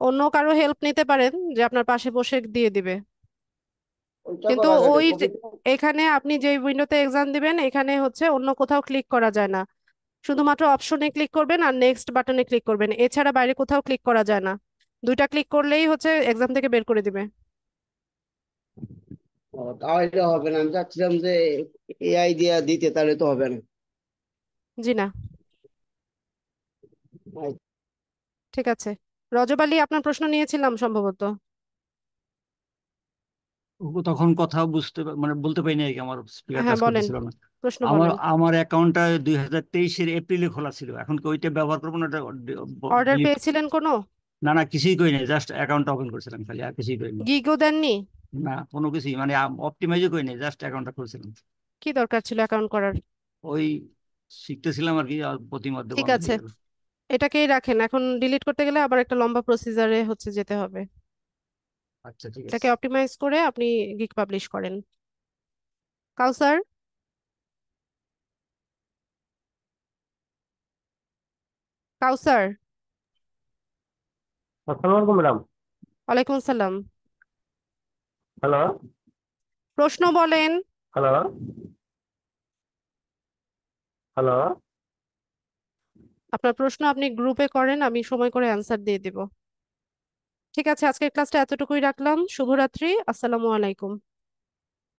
অন্য কারো হেল্প নিতে পারেন যে আপনার পাশে বসে দিয়ে দিবে। ওইটা কিন্তু করা যায় না, ওই কপি। এখানে আপনি যে উইন্ডোতে এক্সাম দিবেন এখানে হচ্ছে অন্য কোথাও ক্লিক করা যায় না, শুধুমাত্র অপশনে ক্লিক করবেন আর নেক্সট বাটনে ক্লিক করবেন, এছাড়া বাইরে কোথাও ক্লিক করা যায় না। দুইটা ক্লিক করলেই হচ্ছে এক্সাম থেকে বের করে দিবে। তাও এটা হবে না, আমি চাচ্ছিলাম যে এআই দিয়ে দিতে, তাহলে তো হবে না। জি না। ঠিক আছে, রজব আলী আপনার প্রশ্ন নিয়েছিলাম সম্ভবত। তখন কথা মানে বলতে পারিনি আর কি, আমার স্পিকার হ্যাঁ কাজ বলেন, করতেছিল না। প্রশ্ন আমার বলেন। আমার অ্যাকাউন্টটা 2023-এর এপ্রিলে খোলা ছিল, এখন কি ওইটা ব্যবহার করবো না? ওটা অর্ডার ডিলিট? পেয়েছিলেন কোনো? না না, কিছুই করি নাই, জাস্ট অ্যাকাউন্টটা ওপেন করছিলাম খালি, আর কিছুই করিনি। গিগও দেননি? না, কোনো কিছুই মানে অপটিমাইজও করি নাই, জাস্ট অ্যাকাউন্টটা খুলছিলাম। কি দরকার ছিল অ্যাকাউন্ট করার? ওই শিখতেছিলাম আর কি, আর প্রতি মধ্যে ঠিক বন্ধ আছে, হয়ে গেল। এটাকেই রাখেন, এখন ডিলিট করতে গেলে আবার একটা লম্বা প্রসিজারে হচ্ছে যেতে হবে। আচ্ছা ঠিক আছে। এটাকে অপটিমাইজ করে আপনি গিগ পাবলিশ করেন। কাউসার। কাউসার। আসসালামু আলাইকুম ম্যাডাম। ওয়ালাইকুম আসসালাম। হ্যালো। প্রশ্ন বলেন। হ্যালো। হ্যালো। আপনার প্রশ্ন আপনি গ্রুপে করেন, আমি সময় করে অ্যান্সার দিয়ে দিব। ঠিক আছে, আজকের ক্লাসটা এতটুকুই রাখলাম। শুভরাত্রি, আসসালামু আলাইকুম।